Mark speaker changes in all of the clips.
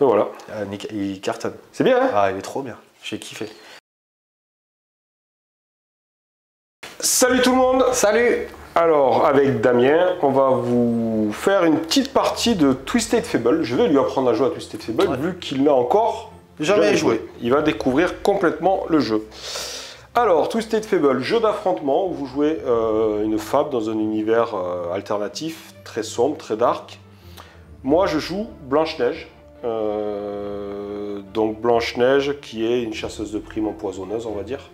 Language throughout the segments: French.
Speaker 1: Et voilà.
Speaker 2: Il cartonne.
Speaker 1: C'est bien, hein?
Speaker 2: Ah, il est trop bien. J'ai kiffé.
Speaker 1: Salut tout le monde!
Speaker 2: Salut!
Speaker 1: Alors, avec Damien, on va vous faire une petite partie de Twisted Fable. Je vais lui apprendre à jouer à Twisted Fable, vu qu'il n'a encore jamais joué. Il va découvrir complètement le jeu. Alors, Twisted Fable, jeu d'affrontement où vous jouez une fable dans un univers alternatif, très sombre, très dark. Moi, je joue Blanche-Neige. Donc Blanche-Neige qui est une chasseuse de primes empoisonneuse, on va dire.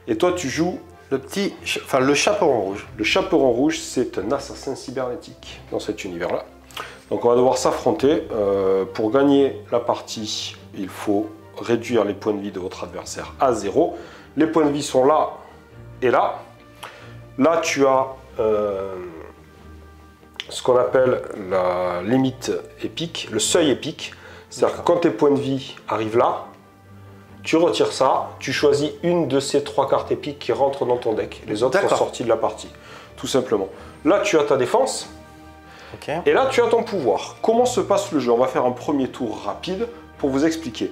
Speaker 1: Et toi, tu joues
Speaker 2: le chaperon rouge.
Speaker 1: Le chaperon rouge, c'est un assassin cybernétique dans cet univers-là. Donc on va devoir s'affronter. Pour gagner la partie, il faut réduire les points de vie de votre adversaire à 0. Les points de vie sont là et là. Là, tu as ce qu'on appelle la limite épique, le seuil épique. C'est-à-dire que quand tes points de vie arrivent là, tu retires ça, tu choisis une de ces 3 cartes épiques qui rentrent dans ton deck. Les autres sont sorties de la partie, tout simplement. Là, tu as ta défense.
Speaker 2: Okay.
Speaker 1: Et là, tu as ton pouvoir. Comment se passe le jeu? On va faire un premier tour rapide pour vous expliquer.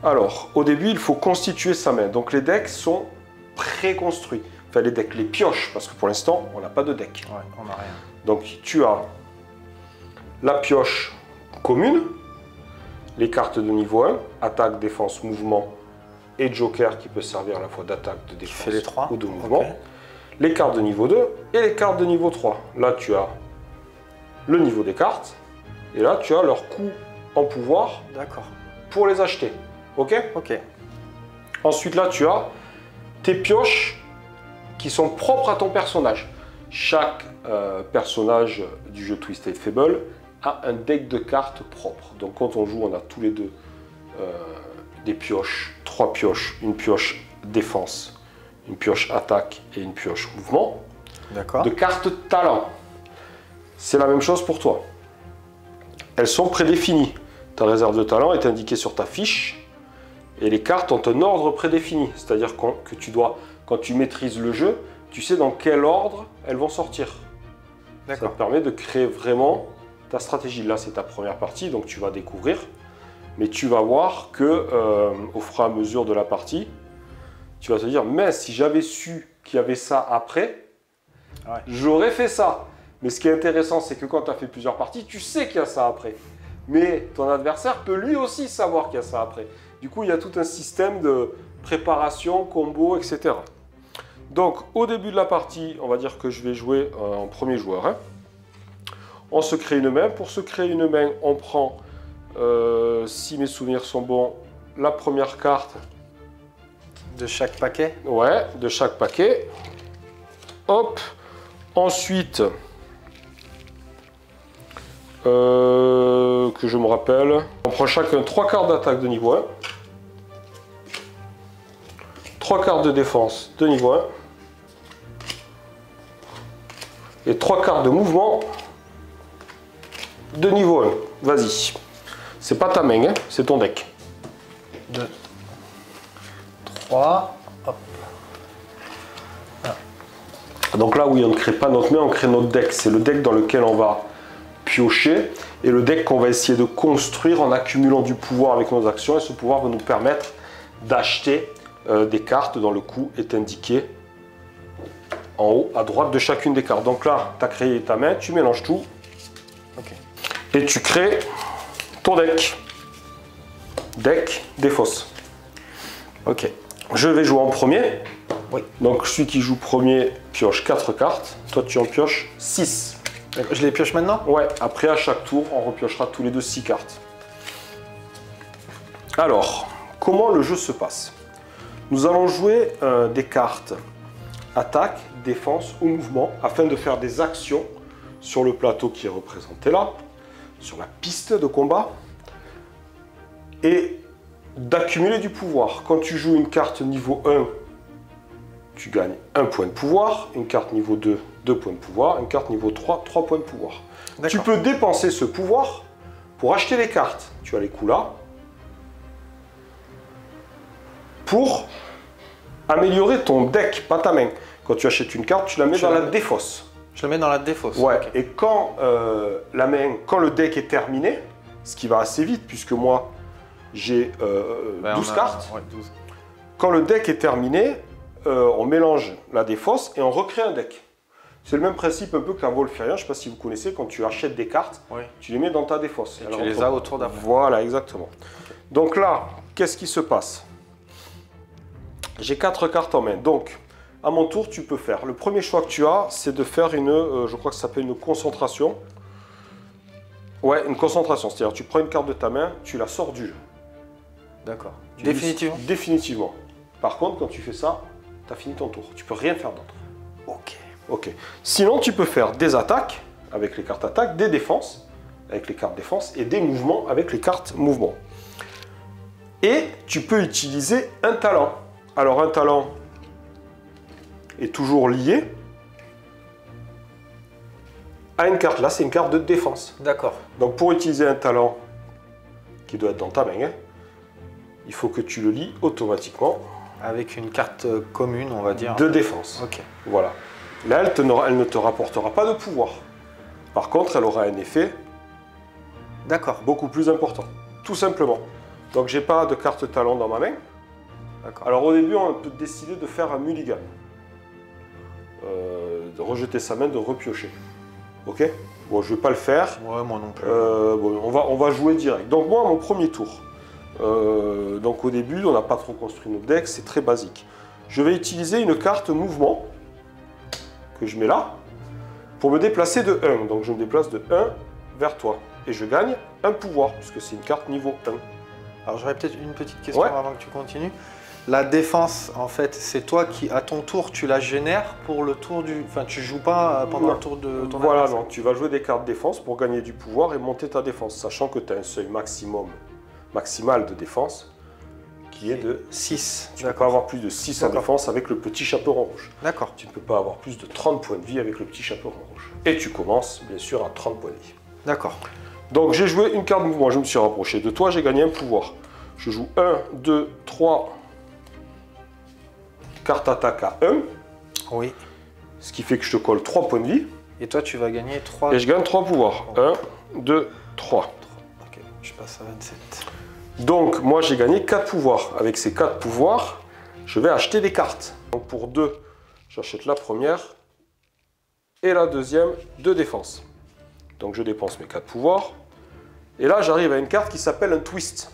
Speaker 1: Alors, au début, il faut constituer sa main. Donc, les decks sont préconstruits. Enfin, les decks, les pioches, parce que pour l'instant, on n'a pas de deck.
Speaker 2: Ouais, on n'a rien.
Speaker 1: Donc, tu as la pioche commune, les cartes de niveau 1, attaque, défense, mouvement, et Joker qui peut servir à la fois d'attaque, de défense ou de mouvement. Okay. Les cartes de niveau 2 et les cartes de niveau 3. Là, tu as le niveau des cartes. Et là, tu as leur coût en pouvoir pour les acheter. Ok?
Speaker 2: Ok.
Speaker 1: Ensuite, là, tu as tes pioches qui sont propres à ton personnage. Chaque personnage du jeu Twisted Fable a un deck de cartes propre. Donc, quand on joue, on a tous les deux des pioches, 3 pioches, une pioche défense, une pioche attaque et une pioche mouvement.
Speaker 2: D'accord.
Speaker 1: De cartes talent. C'est la même chose pour toi. Elles sont prédéfinies. Ta réserve de talent est indiquée sur ta fiche et les cartes ont un ordre prédéfini. C'est-à-dire que tu dois, quand tu maîtrises le jeu, tu sais dans quel ordre elles vont sortir. Ça te permet de créer vraiment ta stratégie. Là, c'est ta première partie, donc tu vas découvrir. Mais tu vas voir que au fur et à mesure de la partie, tu vas te dire, mais si j'avais su qu'il y avait ça après, j'aurais fait ça. Mais ce qui est intéressant, c'est que quand tu as fait plusieurs parties, tu sais qu'il y a ça après. Mais ton adversaire peut lui aussi savoir qu'il y a ça après. Du coup, il y a tout un système de préparation, combo, etc. Donc, au début de la partie, on va dire que je vais jouer en premier joueur. Hein. On se crée une main. Pour se créer une main, on prend, si mes souvenirs sont bons, la première carte.
Speaker 2: De chaque paquet?
Speaker 1: Ouais, de chaque paquet. Hop. Ensuite, que je me rappelle, on prend chacun 3 cartes d'attaque de niveau 1. 3 cartes de défense de niveau 1. Et 3 cartes de mouvement de niveau 1. Vas-y. C'est pas ta main, hein, c'est ton deck.
Speaker 2: 2, 3, hop.
Speaker 1: Donc là, oui, on ne crée pas notre main, on crée notre deck. C'est le deck dans lequel on va piocher et le deck qu'on va essayer de construire en accumulant du pouvoir avec nos actions. Et ce pouvoir va nous permettre d'acheter des cartes dont le coût est indiqué en haut à droite de chacune des cartes. Donc là, tu as créé ta main, tu mélanges tout et tu crées ton deck. Deck des fosses. Ok. Je vais jouer en premier.
Speaker 2: Oui.
Speaker 1: Donc celui qui joue premier pioche 4 cartes. Toi, tu en pioches 6.
Speaker 2: Je les pioche maintenant?
Speaker 1: Ouais. Après, à chaque tour, on repiochera tous les deux 6 cartes. Alors, comment le jeu se passe? Nous allons jouer des cartes attaque, défense ou mouvement afin de faire des actions sur le plateau qui est représenté là, sur la piste de combat, et d'accumuler du pouvoir. Quand tu joues une carte niveau 1, tu gagnes 1 point de pouvoir, une carte niveau 2, 2 points de pouvoir, une carte niveau 3, 3 points de pouvoir. Tu peux dépenser ce pouvoir pour acheter des cartes. Tu as les coups là. Pour améliorer ton deck, pas ta main. Quand tu achètes une carte, tu la mets dans la défausse.
Speaker 2: Je la mets dans la défausse.
Speaker 1: Ouais, et quand, quand le deck est terminé, ce qui va assez vite, puisque moi, j'ai 12 cartes.
Speaker 2: Ouais, 12.
Speaker 1: Quand le deck est terminé, on mélange la défausse et on recrée un deck. C'est le même principe un peu qu'un Wolferian, je ne sais pas si vous connaissez, quand tu achètes des cartes,
Speaker 2: Oui.
Speaker 1: tu les mets dans ta défausse.
Speaker 2: Et tu les as autour d'après.
Speaker 1: Voilà, exactement. Donc là, qu'est-ce qui se passe? J'ai 4 cartes en main, donc à mon tour, tu peux faire. Le premier choix que tu as, c'est de faire une, je crois que ça s'appelle une concentration. Ouais, une concentration, c'est-à-dire tu prends une carte de ta main, tu la sors du jeu.
Speaker 2: D'accord.
Speaker 1: Tu
Speaker 2: Définitivement.
Speaker 1: dis- Définitivement. Par contre, quand tu fais ça, tu as fini ton tour. Tu peux rien faire d'autre.
Speaker 2: Ok.
Speaker 1: Ok. Sinon, tu peux faire des attaques avec les cartes attaques, des défenses avec les cartes défense et des mouvements avec les cartes mouvement. Et tu peux utiliser un talent. Alors, un talent est toujours lié à une carte. Là, c'est une carte de défense.
Speaker 2: D'accord.
Speaker 1: Donc, pour utiliser un talent qui doit être dans ta main, hein, il faut que tu le lies automatiquement
Speaker 2: Avec une carte commune, on va dire.
Speaker 1: de défense.
Speaker 2: Ok.
Speaker 1: Voilà. Là, elle ne te rapportera pas de pouvoir. Par contre, elle aura un effet
Speaker 2: D'accord.
Speaker 1: beaucoup plus important. Tout simplement. Donc, j'ai pas de carte talent dans ma main.
Speaker 2: D'accord.
Speaker 1: Alors, au début, on peut décider de faire un mulligan. De rejeter sa main, de repiocher. Ok? Bon, je vais pas le faire.
Speaker 2: Ouais, moi non plus.
Speaker 1: Bon, on va jouer direct. Donc, moi, mon premier tour. Donc, au début, on n'a pas trop construit notre deck. C'est très basique. Je vais utiliser une carte mouvement que je mets là pour me déplacer de 1. Donc, je me déplace de 1 vers toi. Et je gagne un pouvoir, puisque c'est une carte niveau 1.
Speaker 2: Alors j'aurais peut-être une petite question
Speaker 1: Ouais.
Speaker 2: avant que tu continues. La défense, en fait, c'est toi qui, à ton tour, tu la génères pour le tour du... Enfin, tu joues pas pendant
Speaker 1: Non.
Speaker 2: le tour de ton
Speaker 1: Voilà,
Speaker 2: adversaire.
Speaker 1: non, tu vas jouer des cartes défense pour gagner du pouvoir et monter ta défense, sachant que tu as un seuil maximal de défense qui est de 6. Tu ne peux pas avoir plus de 6 en
Speaker 2: D'accord.
Speaker 1: défense avec le petit chaperon rouge.
Speaker 2: D'accord.
Speaker 1: Tu ne peux pas avoir plus de 30 points de vie avec le petit chaperon rouge. Et tu commences, bien sûr, à 30 points de vie.
Speaker 2: D'accord.
Speaker 1: Donc j'ai joué une carte mouvement, je me suis rapproché de toi, j'ai gagné un pouvoir. Je joue 1, 2, 3 cartes attaque à 1,
Speaker 2: Oui.
Speaker 1: ce qui fait que je te colle 3 points de vie.
Speaker 2: Et toi, tu vas gagner 3...
Speaker 1: Et je gagne 3 pouvoirs. 1, 2, 3.
Speaker 2: Ok, je passe à 27.
Speaker 1: Donc moi j'ai gagné 4 pouvoirs. Avec ces 4 pouvoirs, je vais acheter des cartes. Donc pour 2, j'achète la première et la deuxième de défense. Donc je dépense mes 4 pouvoirs. Et là j'arrive à une carte qui s'appelle un twist.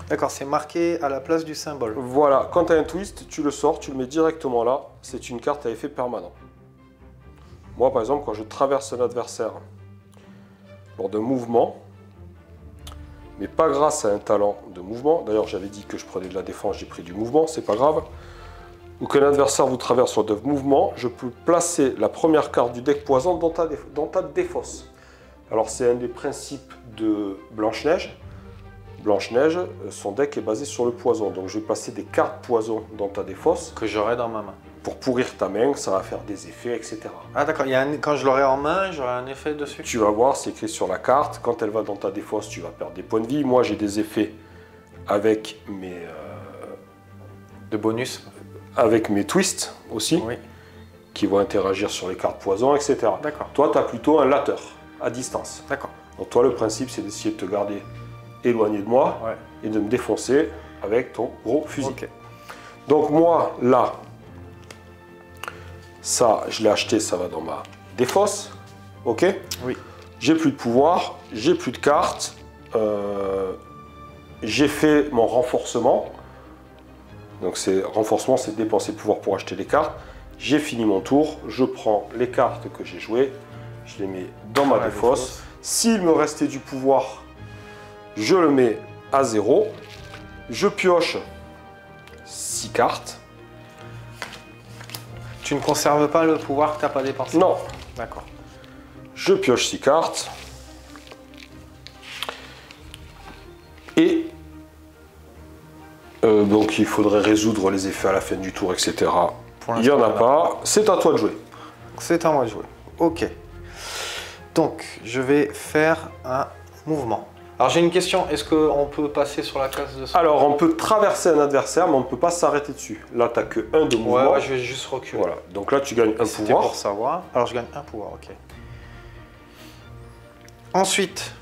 Speaker 2: D'accord, c'est marqué à la place du symbole.
Speaker 1: Voilà, quand tu as un twist, tu le sors, tu le mets directement là. C'est une carte à effet permanent. Moi par exemple, quand je traverse un adversaire lors d'un mouvement, mais pas grâce à un talent de mouvement, d'ailleurs j'avais dit que je prenais de la défense, j'ai pris du mouvement, c'est pas grave, ou qu'un adversaire vous traverse lors d'un mouvement, je peux placer la première carte du deck poison dans ta défausse. Alors c'est un des principes de Blanche-Neige. Blanche-Neige, son deck est basé sur le poison, donc je vais placer des cartes poison dans ta défausse
Speaker 2: Que j'aurai dans ma main.
Speaker 1: pour pourrir ta main, ça va faire des effets, etc.
Speaker 2: Ah d'accord, quand je l'aurai en main, j'aurai un effet dessus.
Speaker 1: Tu vas voir, c'est écrit sur la carte, quand elle va dans ta défausse, tu vas perdre des points de vie. Moi j'ai des effets avec
Speaker 2: De bonus.
Speaker 1: avec mes twists aussi,
Speaker 2: Oui.
Speaker 1: qui vont interagir sur les cartes poison, etc.
Speaker 2: D'accord.
Speaker 1: Toi, tu as plutôt un latteur, à distance.
Speaker 2: D'accord.
Speaker 1: Donc toi, le principe, c'est d'essayer de te garder éloigné de moi
Speaker 2: Ouais.
Speaker 1: et de me défoncer avec ton gros fusil.
Speaker 2: Ok.
Speaker 1: Donc moi, là, ça, je l'ai acheté, ça va dans ma défausse. Ok?
Speaker 2: Oui.
Speaker 1: J'ai plus de pouvoir, j'ai plus de cartes. J'ai fait mon renforcement. Donc renforcement, c'est dépenser le pouvoir pour acheter les cartes. J'ai fini mon tour, je prends les cartes que j'ai jouées, je les mets dans ma
Speaker 2: la
Speaker 1: défausse. S'il me restait du pouvoir, je le mets à 0. Je pioche 6 cartes.
Speaker 2: Tu ne conserves pas le pouvoir que tu n'as pas dépensé?
Speaker 1: Non,
Speaker 2: D'accord.
Speaker 1: je pioche 6 cartes. Et donc il faudrait résoudre les effets à la fin du tour, etc.
Speaker 2: Pour
Speaker 1: Il n'y en a
Speaker 2: l'instant,
Speaker 1: pas. C'est à toi de jouer.
Speaker 2: c'est à moi de jouer. Ok. Donc, je vais faire un mouvement. Alors, j'ai une question. Est-ce qu'on peut passer sur la case de ça?
Speaker 1: Alors, on peut traverser un adversaire, mais on ne peut pas s'arrêter dessus. Là, tu n'as que 1 de mouvement.
Speaker 2: Ouais, je vais juste reculer.
Speaker 1: Voilà. Donc là, tu gagnes un
Speaker 2: C'était
Speaker 1: pouvoir.
Speaker 2: pour savoir. Alors, je gagne un pouvoir, ok. Ensuite,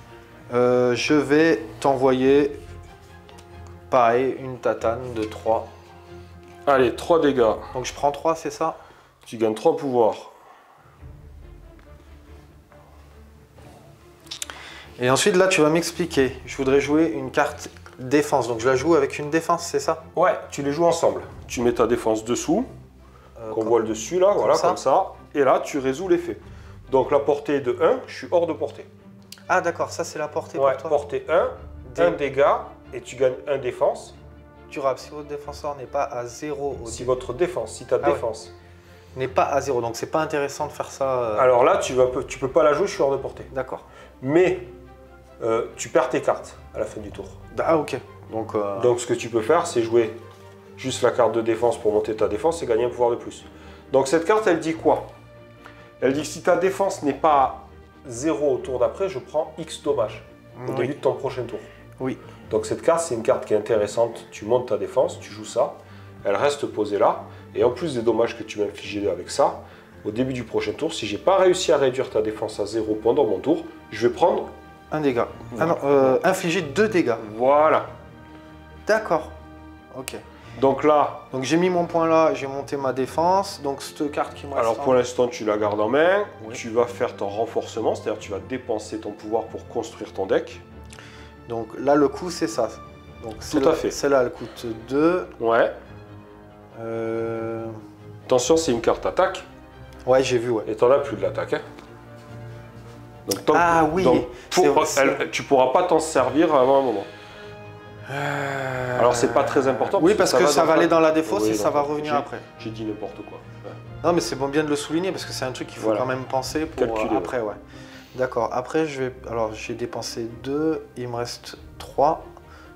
Speaker 2: Je vais t'envoyer, pareil, une tatane de 3.
Speaker 1: Allez, 3 dégâts.
Speaker 2: Donc je prends 3, c'est ça?
Speaker 1: Tu gagnes 3 pouvoirs.
Speaker 2: Et ensuite, là, tu vas m'expliquer. Je voudrais jouer une carte défense. Donc je la joue avec une défense, c'est ça?
Speaker 1: Ouais, tu les joues ensemble. Tu mets ta défense dessous, qu'on voit le dessus, là, voilà, comme ça. Et là, tu résous l'effet. Donc la portée est de 1, je suis hors de portée.
Speaker 2: Ah d'accord, ça c'est la portée
Speaker 1: Ouais,
Speaker 2: pour toi.
Speaker 1: portée 1, 1 dégât, et tu gagnes 1 défense.
Speaker 2: Durable, si votre défenseur n'est pas à 0 au
Speaker 1: Si votre défense, si ta défense
Speaker 2: n'est pas à 0, donc c'est pas intéressant de faire ça.
Speaker 1: Alors là, tu peux pas la jouer, je suis hors de portée.
Speaker 2: D'accord.
Speaker 1: Mais tu perds tes cartes à la fin du tour.
Speaker 2: Ah ok.
Speaker 1: Donc ce que tu peux faire, c'est jouer juste la carte de défense pour monter ta défense et gagner un pouvoir de plus. Donc cette carte, elle dit quoi? Elle dit que si ta défense n'est pas 0 au tour d'après, je prends X dommages au début de ton prochain tour.
Speaker 2: Oui.
Speaker 1: Donc cette carte, c'est une carte qui est intéressante. Tu montes ta défense, tu joues ça, elle reste posée là. Et en plus des dommages que tu m'as infligés avec ça, au début du prochain tour, si j'ai pas réussi à réduire ta défense à 0 pendant mon tour, je vais prendre
Speaker 2: un dégât.
Speaker 1: Voilà.
Speaker 2: Ah non, infliger 2 dégâts.
Speaker 1: Voilà.
Speaker 2: D'accord. Ok.
Speaker 1: Donc là...
Speaker 2: Donc j'ai mis mon point là, j'ai monté ma défense. Donc cette carte qui me reste...
Speaker 1: Alors pour l'instant, tu la gardes en main.
Speaker 2: Oui.
Speaker 1: Tu vas faire ton renforcement, c'est-à-dire tu vas dépenser ton pouvoir pour construire ton deck.
Speaker 2: Donc là, le coût, c'est ça. Donc
Speaker 1: tout à fait.
Speaker 2: Celle-là, elle coûte 2.
Speaker 1: Ouais. Attention, c'est une carte attaque.
Speaker 2: Ouais, j'ai vu, ouais.
Speaker 1: Et t'en as plus de l'attaque. Hein. Donc,
Speaker 2: oui.
Speaker 1: Donc, tu pourras pas t'en servir avant un moment. Alors c'est pas très important.
Speaker 2: Oui, parce que ça va aller dans la défausse et ça va
Speaker 1: donc,
Speaker 2: revenir après.
Speaker 1: J'ai dit n'importe quoi. Ouais.
Speaker 2: Non, mais c'est bon bien de le souligner parce que c'est un truc qu'il faut quand même penser pour
Speaker 1: calculer.
Speaker 2: Après, ouais. D'accord. Après, alors j'ai dépensé 2, il me reste 3.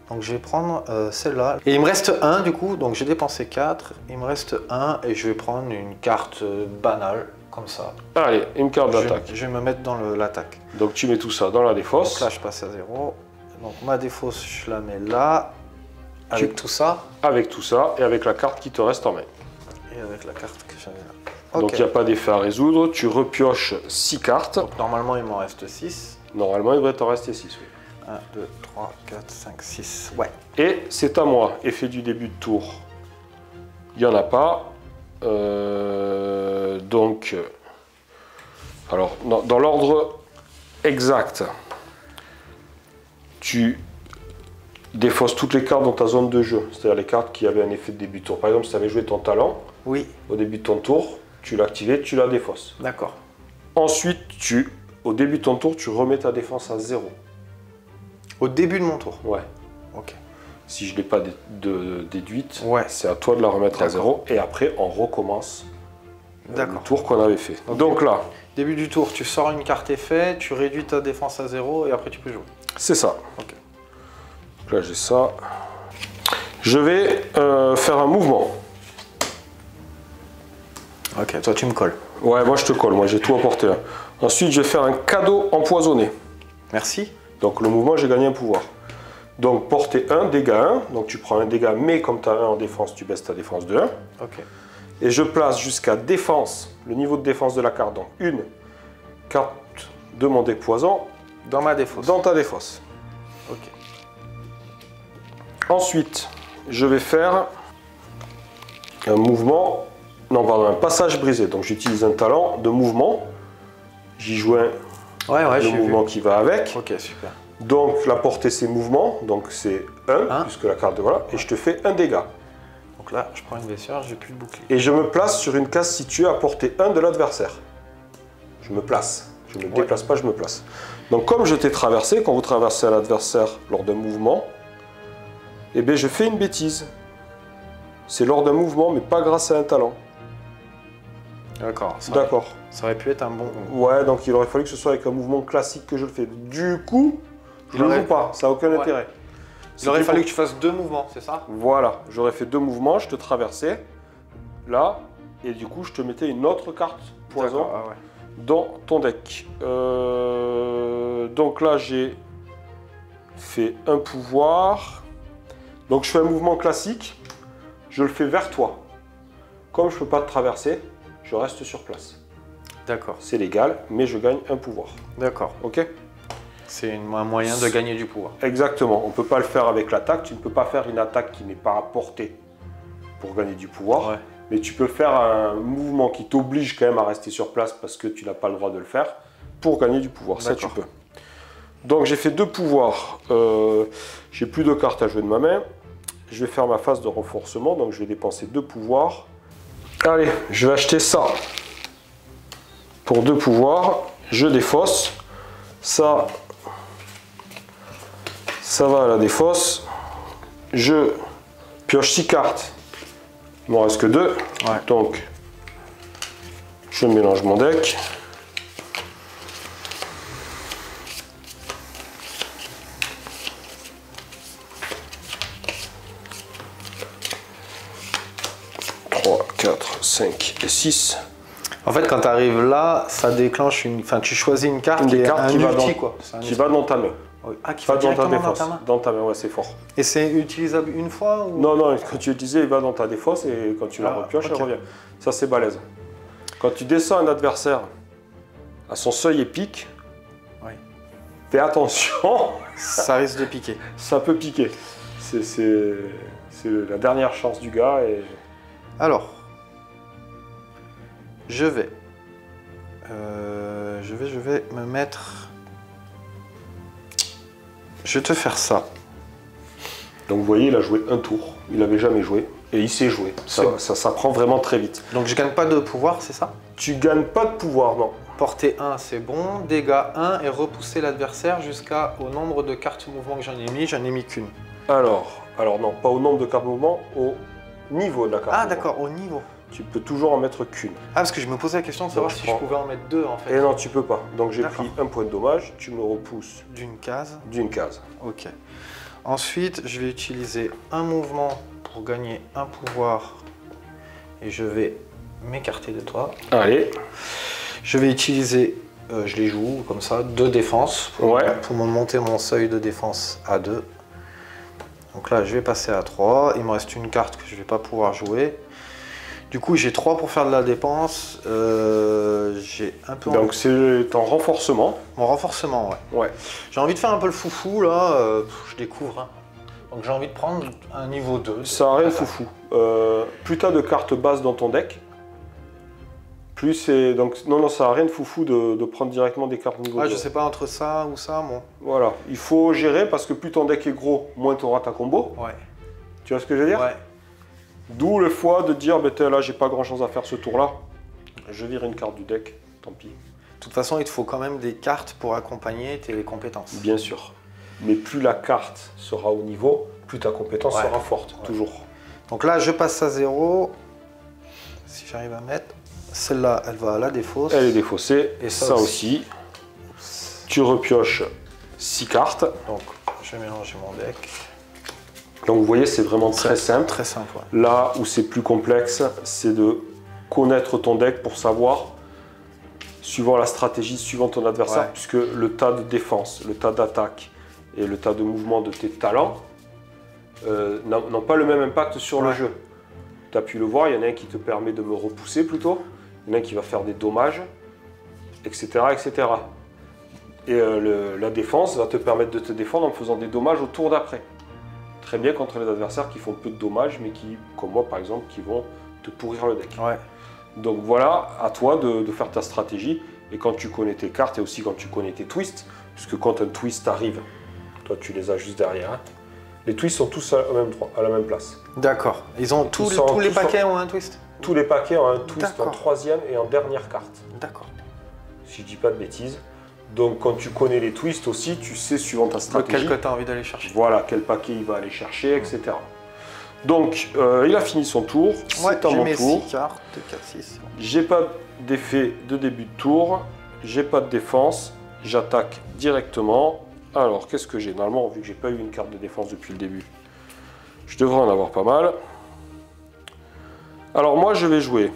Speaker 2: Donc je vais prendre celle-là. Et il me reste 1 du coup, donc j'ai dépensé 4. Il me reste 1 et je vais prendre une carte banale, comme ça.
Speaker 1: Allez, une carte d'attaque.
Speaker 2: Je vais me mettre dans l'attaque.
Speaker 1: Donc tu mets tout ça dans la défausse.
Speaker 2: Donc là je passe à 0. Donc ma défausse, je la mets là. Avec tout ça.
Speaker 1: Avec tout ça et avec la carte qui te reste en main.
Speaker 2: Et avec la carte que j'avais là.
Speaker 1: Donc il n'y a pas d'effet à résoudre. Tu repioches 6 cartes.
Speaker 2: Donc normalement il m'en reste 6.
Speaker 1: Normalement il devrait t'en rester 6, oui.
Speaker 2: 1, 2, 3, 4, 5, 6. Ouais.
Speaker 1: Et c'est à moi. Effet du début de tour. Il n'y en a pas. Donc, alors, dans l'ordre exact, tu défausses toutes les cartes dans ta zone de jeu. C'est-à-dire les cartes qui avaient un effet de début de tour. Par exemple, si tu avais joué ton talent,
Speaker 2: oui,
Speaker 1: au début de ton tour, tu l'as activé, tu la défausses.
Speaker 2: D'accord.
Speaker 1: Ensuite, au début de ton tour, tu remets ta défense à 0.
Speaker 2: Au début de mon tour?
Speaker 1: Ouais.
Speaker 2: Ok.
Speaker 1: Si je ne l'ai pas déduite,
Speaker 2: ouais,
Speaker 1: c'est à toi de la remettre à 0. Et après, on recommence le tour qu'on avait fait.
Speaker 2: Okay.
Speaker 1: Donc là...
Speaker 2: Début du tour, tu sors une carte effet, tu réduis ta défense à 0 et après tu peux jouer.
Speaker 1: C'est ça.
Speaker 2: Ok.
Speaker 1: Donc là, j'ai ça. Je vais faire un mouvement.
Speaker 2: Ok, toi tu me colles.
Speaker 1: Ouais, moi je te colle, moi j'ai tout apporté là. Ensuite, je vais faire un cadeau empoisonné.
Speaker 2: Merci.
Speaker 1: Donc le mouvement, j'ai gagné un pouvoir. Donc portée 1, dégâts 1. Donc tu prends un dégât, mais comme tu as 1 en défense, tu baisses ta défense de 1.
Speaker 2: Ok.
Speaker 1: Et je place jusqu'à défense, le niveau de défense de la carte. Donc une carte de mon deck poison.
Speaker 2: Dans ma défausse.
Speaker 1: Dans ta défausse.
Speaker 2: Ok.
Speaker 1: Ensuite, je vais faire un mouvement, non pardon, un passage brisé. Donc j'utilise un talent de mouvement. J'y joins le mouvement qui va avec.
Speaker 2: Ok, super.
Speaker 1: Donc la portée c'est mouvement, donc c'est 1, puisque la carte de voilà, et je te fais un dégât.
Speaker 2: Donc là, je prends une blessure, j'ai plus de bouclier.
Speaker 1: Et je me place sur une case située à portée 1 de l'adversaire. Je me place. Je ne me déplace pas, je me place. Donc comme je t'ai traversé, quand vous traversez à l'adversaire lors d'un mouvement, eh bien je fais une bêtise. C'est lors d'un mouvement, mais pas grâce à un talent.
Speaker 2: D'accord.
Speaker 1: D'accord.
Speaker 2: Ça aurait pu être un bon...
Speaker 1: Ouais, donc il aurait fallu que ce soit avec un mouvement classique que je le fais. Du coup, je ne le joue pas, ça n'a aucun intérêt.
Speaker 2: Il aurait fallu que tu fasses 2 mouvements, c'est ça?
Speaker 1: Voilà, j'aurais fait 2 mouvements, je te traversais, là, et du coup je te mettais une autre carte poison dans ton deck. Donc là j'ai fait un pouvoir, donc je fais un mouvement classique, je le fais vers toi. Comme je ne peux pas te traverser, je reste sur place.
Speaker 2: D'accord.
Speaker 1: C'est légal, mais je gagne un pouvoir.
Speaker 2: D'accord.
Speaker 1: Ok.
Speaker 2: C'est un moyen de gagner du pouvoir.
Speaker 1: Exactement. On ne peut pas le faire avec l'attaque. Tu ne peux pas faire une attaque qui n'est pas à portée pour gagner du pouvoir.
Speaker 2: Ouais.
Speaker 1: Mais tu peux faire un mouvement qui t'oblige quand même à rester sur place parce que tu n'as pas le droit de le faire pour gagner du pouvoir. Ça, tu peux. Donc, j'ai fait 2 pouvoirs. J'ai plus de cartes à jouer de ma main. Je vais faire ma phase de renforcement. Donc, je vais dépenser 2 pouvoirs. Allez, je vais acheter ça pour 2 pouvoirs. Je défausse. Ça va à la défausse. Je pioche 6 cartes. Il m'en reste que 2.
Speaker 2: Ouais.
Speaker 1: Donc, je mélange mon deck. Trois, 4, 5 et 6.
Speaker 2: En fait, quand tu arrives là, ça déclenche une. Enfin, tu choisis une carte
Speaker 1: Une carte qui va dans ta main.
Speaker 2: Ah, qui va directement dans ta main.
Speaker 1: Dans ta main, ouais, c'est fort.
Speaker 2: Et c'est utilisable une fois ou...
Speaker 1: Non, non, quand tu l'utilises, il va dans ta défausse et quand tu la repioches, elle revient. Ça, c'est balèze. Quand tu descends un adversaire à son seuil épique, fais attention.
Speaker 2: Ça risque de piquer.
Speaker 1: Ça peut piquer. C'est la dernière chance du gars. Et...
Speaker 2: Alors, je vais me mettre... Je vais te faire ça.
Speaker 1: Donc vous voyez, il a joué un tour. Il n'avait jamais joué. Et il sait jouer. Ça prend vraiment très vite.
Speaker 2: Donc je gagne pas de pouvoir, c'est ça?
Speaker 1: Tu gagnes pas de pouvoir, non.
Speaker 2: Portée 1, c'est bon. Dégâts 1 et repousser l'adversaire jusqu'au nombre de cartes mouvement que j'en ai mis. J'en ai mis qu'une.
Speaker 1: Alors non, pas au nombre de cartes mouvement, au niveau de la carte.
Speaker 2: Ah d'accord, au niveau.
Speaker 1: Tu peux toujours en mettre qu'une.
Speaker 2: Ah, parce que je me posais la question de savoir si je pouvais en mettre 2 en fait.
Speaker 1: Et non, tu peux pas. Donc j'ai pris un point de dommage, tu me repousses.
Speaker 2: D'une case.
Speaker 1: D'une case.
Speaker 2: Ok. Ensuite, je vais utiliser un mouvement pour gagner un pouvoir. Et je vais m'écarter de toi.
Speaker 1: Allez.
Speaker 2: Je vais utiliser, je les joue comme ça, 2 défenses. Pour me monter mon seuil de défense à 2. Donc là, je vais passer à 3. Il me reste une carte que je ne vais pas pouvoir jouer. Du coup, j'ai 3 pour faire de la dépense. J'ai un peu...
Speaker 1: Donc c'est en renforcement.
Speaker 2: Mon renforcement, ouais. J'ai envie de faire un peu le foufou, là. Je découvre. Hein. Donc j'ai envie de prendre un niveau 2.
Speaker 1: Ça n'a rien de foufou. Plus tu as de cartes bases dans ton deck, plus c'est... Donc non, ça n'a rien de foufou de prendre directement des cartes niveau 2.
Speaker 2: Je sais pas, entre ça ou ça, bon.
Speaker 1: Voilà. Il faut gérer parce que plus ton deck est gros, moins tu auras ta combo.
Speaker 2: Ouais.
Speaker 1: Tu vois ce que je veux dire?
Speaker 2: Ouais.
Speaker 1: D'où le choix de dire, là j'ai pas grand chose à faire ce tour-là, je vire une carte du deck, tant pis.
Speaker 2: De toute façon, il te faut quand même des cartes pour accompagner tes compétences.
Speaker 1: Bien sûr. Mais plus la carte sera au niveau, plus ta compétence sera forte, toujours.
Speaker 2: Donc là, je passe à 0. Si j'arrive à mettre, celle-là, elle va à la défausse.
Speaker 1: Elle est défaussée, et ça aussi. Tu repioches 6 cartes.
Speaker 2: Donc, je vais mélanger mon deck.
Speaker 1: Donc vous voyez, c'est vraiment très simple.
Speaker 2: Très simple,
Speaker 1: Là où c'est plus complexe, c'est de connaître ton deck pour savoir, suivant la stratégie, suivant ton adversaire, puisque le tas de défense, le tas d'attaque et le tas de mouvement de tes talents n'ont pas le même impact sur le jeu. Tu as pu le voir, il y en a un qui te permet de me repousser plutôt, il y en a un qui va faire des dommages, etc. etc. Et la défense va te permettre de te défendre en faisant des dommages au tour d'après. Très bien contre les adversaires qui font peu de dommages, mais qui, comme moi par exemple, qui vont te pourrir le deck. Donc voilà, à toi de faire ta stratégie. Et quand tu connais tes cartes et aussi quand tu connais tes twists, puisque quand un twist arrive, toi tu les as juste derrière. Hein. Les twists sont tous à la même place.
Speaker 2: D'accord. Tous les paquets ont un twist?
Speaker 1: Tous les paquets ont un twist en 3e et en dernière carte.
Speaker 2: D'accord.
Speaker 1: Si je dis pas de bêtises. Donc quand tu connais les twists aussi, tu sais suivant ta stratégie.
Speaker 2: Lequel que tu as envie d'aller chercher.
Speaker 1: Voilà, quel paquet il va aller chercher, etc. Donc il a fini son tour, c'est à mon tour.
Speaker 2: 6 cartes, 4, 6.
Speaker 1: J'ai pas d'effet de début de tour, j'ai pas de défense, j'attaque directement. Alors qu'est-ce que j'ai? Normalement, vu que j'ai pas eu une carte de défense depuis le début, je devrais en avoir pas mal. Alors moi je vais jouer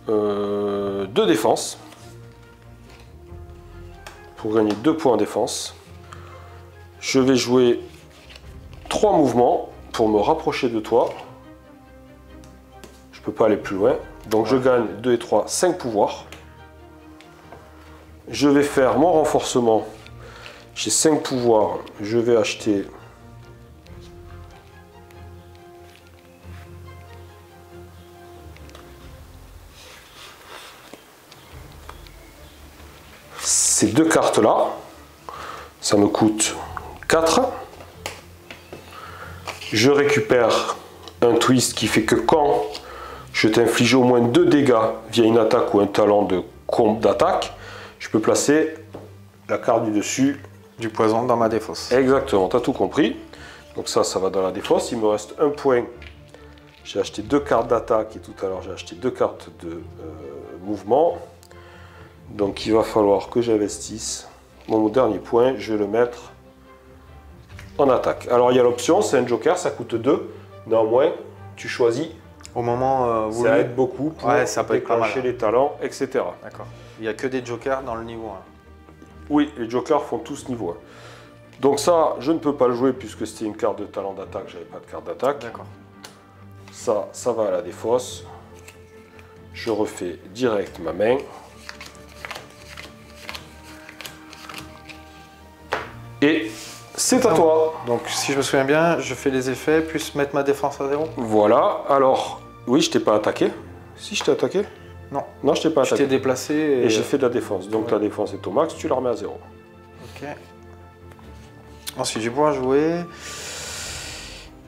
Speaker 1: 2 défenses. Pour gagner 2 points en défense. Je vais jouer 3 mouvements pour me rapprocher de toi. Je peux pas aller plus loin. Donc je gagne 2 et 3, 5 pouvoirs. je vais faire mon renforcement. J'ai 5 pouvoirs. Je vais acheter... ces 2 cartes-là. Ça me coûte 4. Je récupère un twist qui fait que quand je t'inflige au moins 2 dégâts via une attaque ou un talent d'attaque, je peux placer la carte du dessus.
Speaker 2: Du poison dans ma défausse.
Speaker 1: Exactement, tu as tout compris. Donc ça va dans la défausse. Il me reste un point. J'ai acheté 2 cartes d'attaque et tout à l'heure j'ai acheté 2 cartes de mouvement. Donc il va falloir que j'investisse. Mon dernier point, je vais le mettre en attaque. Alors il y a l'option, c'est un joker, ça coûte 2. Néanmoins, tu choisis.
Speaker 2: Au moment où
Speaker 1: ça aide beaucoup pour
Speaker 2: ça peut
Speaker 1: déclencher les talents, etc.
Speaker 2: D'accord. Il n'y a que des jokers dans le niveau 1.
Speaker 1: Oui, les jokers font tout ce niveau 1. Donc ça, je ne peux pas le jouer puisque c'était une carte de talent d'attaque, j'avais pas de carte d'attaque.
Speaker 2: D'accord.
Speaker 1: Ça va à la défausse. Je refais direct ma main. Et c'est à toi.
Speaker 2: Donc si je me souviens bien, je fais les effets, plus mettre ma défense à 0.
Speaker 1: Voilà, alors, oui, je t'ai pas attaqué. Si, je t'ai attaqué?
Speaker 2: Non.
Speaker 1: Non, je t'ai pas attaqué.
Speaker 2: Je t'ai déplacé
Speaker 1: et j'ai fait de la défense. Donc ta défense est au max, tu la remets à 0.
Speaker 2: Ok. Ensuite, je vais pouvoir jouer.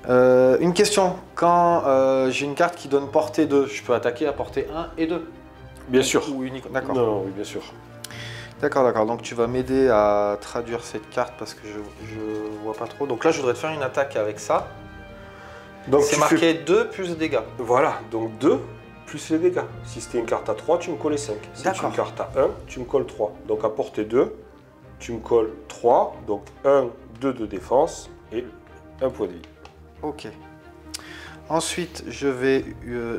Speaker 2: Une question. Quand j'ai une carte qui donne portée 2, je peux attaquer à portée 1 et 2?
Speaker 1: Bien sûr.
Speaker 2: Ou unique. D'accord.
Speaker 1: Non, oui, bien sûr.
Speaker 2: D'accord, d'accord. Donc tu vas m'aider à traduire cette carte parce que je vois pas trop. Donc là, je voudrais te faire une attaque avec ça. Donc c'est marqué 2 plus dégâts.
Speaker 1: Voilà, donc 2 plus les dégâts. Si c'était une carte à 3, tu me collais 5. Si c'est une carte à 1, tu me colles 3. Donc à portée 2, tu me colles 3. Donc 1, 2 de défense et 1 point de vie.
Speaker 2: Ok. Ensuite, je vais...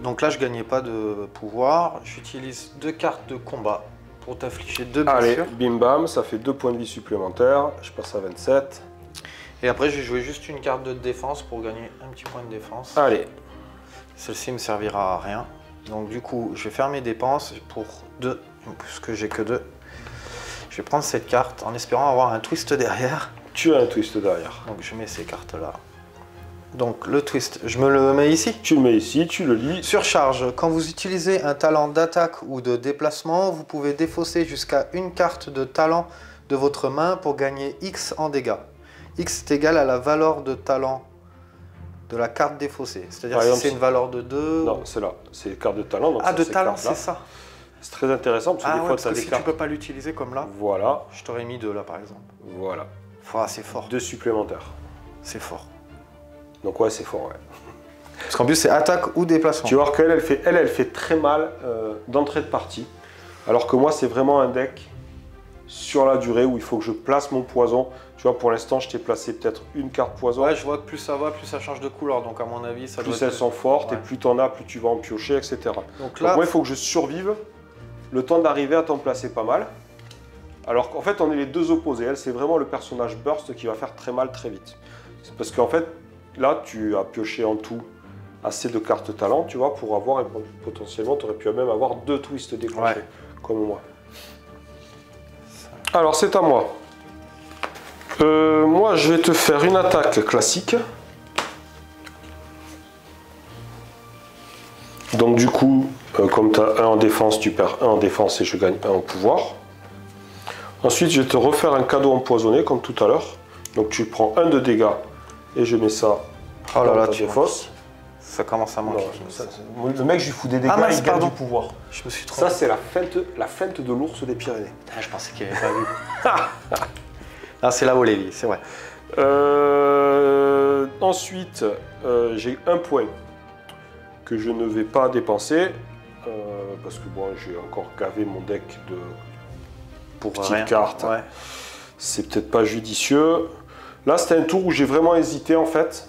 Speaker 2: donc là, je gagnais pas de pouvoir. J'utilise 2 cartes de combat pour t'infliger 2 blessures.
Speaker 1: Allez, bim bam, ça fait 2 points de vie supplémentaires. Je passe à 27.
Speaker 2: Et après, je vais jouer juste une carte de défense pour gagner un petit point de défense.
Speaker 1: Allez.
Speaker 2: Celle-ci me servira à rien. Donc du coup, je vais faire mes dépenses pour 2, puisque j'ai que 2. Je vais prendre cette carte en espérant avoir un twist derrière.
Speaker 1: Tu as un twist derrière.
Speaker 2: Donc je mets ces cartes-là. Donc le twist, je me le mets ici?
Speaker 1: Tu le mets ici, tu le lis.
Speaker 2: Surcharge. Quand vous utilisez un talent d'attaque ou de déplacement, vous pouvez défausser jusqu'à une carte de talent de votre main pour gagner X en dégâts. X est égal à la valeur de talent de la carte défaussée. C'est-à-dire si c'est une valeur de 2...
Speaker 1: Non, c'est là. C'est carte de talent. Donc
Speaker 2: ah, de talent, c'est ça.
Speaker 1: C'est très intéressant parce que des fois, tu as des
Speaker 2: si
Speaker 1: cartes...
Speaker 2: tu peux pas l'utiliser comme là,
Speaker 1: voilà.
Speaker 2: Je t'aurais mis 2 là, par exemple.
Speaker 1: Voilà.
Speaker 2: Ah, c'est fort.
Speaker 1: 2 supplémentaires.
Speaker 2: C'est fort.
Speaker 1: Donc ouais, c'est fort, ouais.
Speaker 2: Parce qu'en plus, c'est attaque ou déplacement.
Speaker 1: Tu vois qu'elle, elle fait très mal d'entrée de partie. Alors que moi, c'est vraiment un deck sur la durée où il faut que je place mon poison. Tu vois, pour l'instant, je t'ai placé peut-être une carte poison.
Speaker 2: Ouais, je vois que plus ça va, plus ça change de couleur. Donc à mon avis, ça doit
Speaker 1: plus elles sont fortes, et plus tu en as, plus tu vas en piocher, etc. Donc là, moi, il faut que je survive le temps d'arriver à t'en placer pas mal. Alors qu'en fait, on est les deux opposés. Elle, c'est vraiment le personnage burst qui va faire très mal très vite. C'est parce qu'en fait, là, tu as pioché en tout assez de cartes talent, tu vois, pour avoir, et potentiellement, tu aurais pu même avoir 2 twists déclenchés, comme moi. Alors, c'est à moi. Moi, je vais te faire une attaque classique. Donc, du coup, comme tu as 1 en défense, tu perds 1 en défense et je gagne 1 en pouvoir. Ensuite, je vais te refaire un cadeau empoisonné, comme tout à l'heure. Donc, tu prends 1 de dégâts et je mets ça
Speaker 2: dans ta
Speaker 1: défausse.
Speaker 2: Ça commence à manquer.
Speaker 1: Le mec, je lui fous des dégâts, il gagne du pouvoir.
Speaker 2: Je me suis trompé.
Speaker 1: Ça, c'est la feinte de l'ours des Pyrénées.
Speaker 2: Ah, je pensais qu'il n'y avait pas vu. Ah, c'est là où les vies, c'est vrai.
Speaker 1: Ensuite, j'ai 1 point que je ne vais pas dépenser parce que bon, j'ai encore gavé mon deck de petites cartes. Ouais. C'est peut-être pas judicieux. Là, c'était un tour où j'ai vraiment hésité en fait.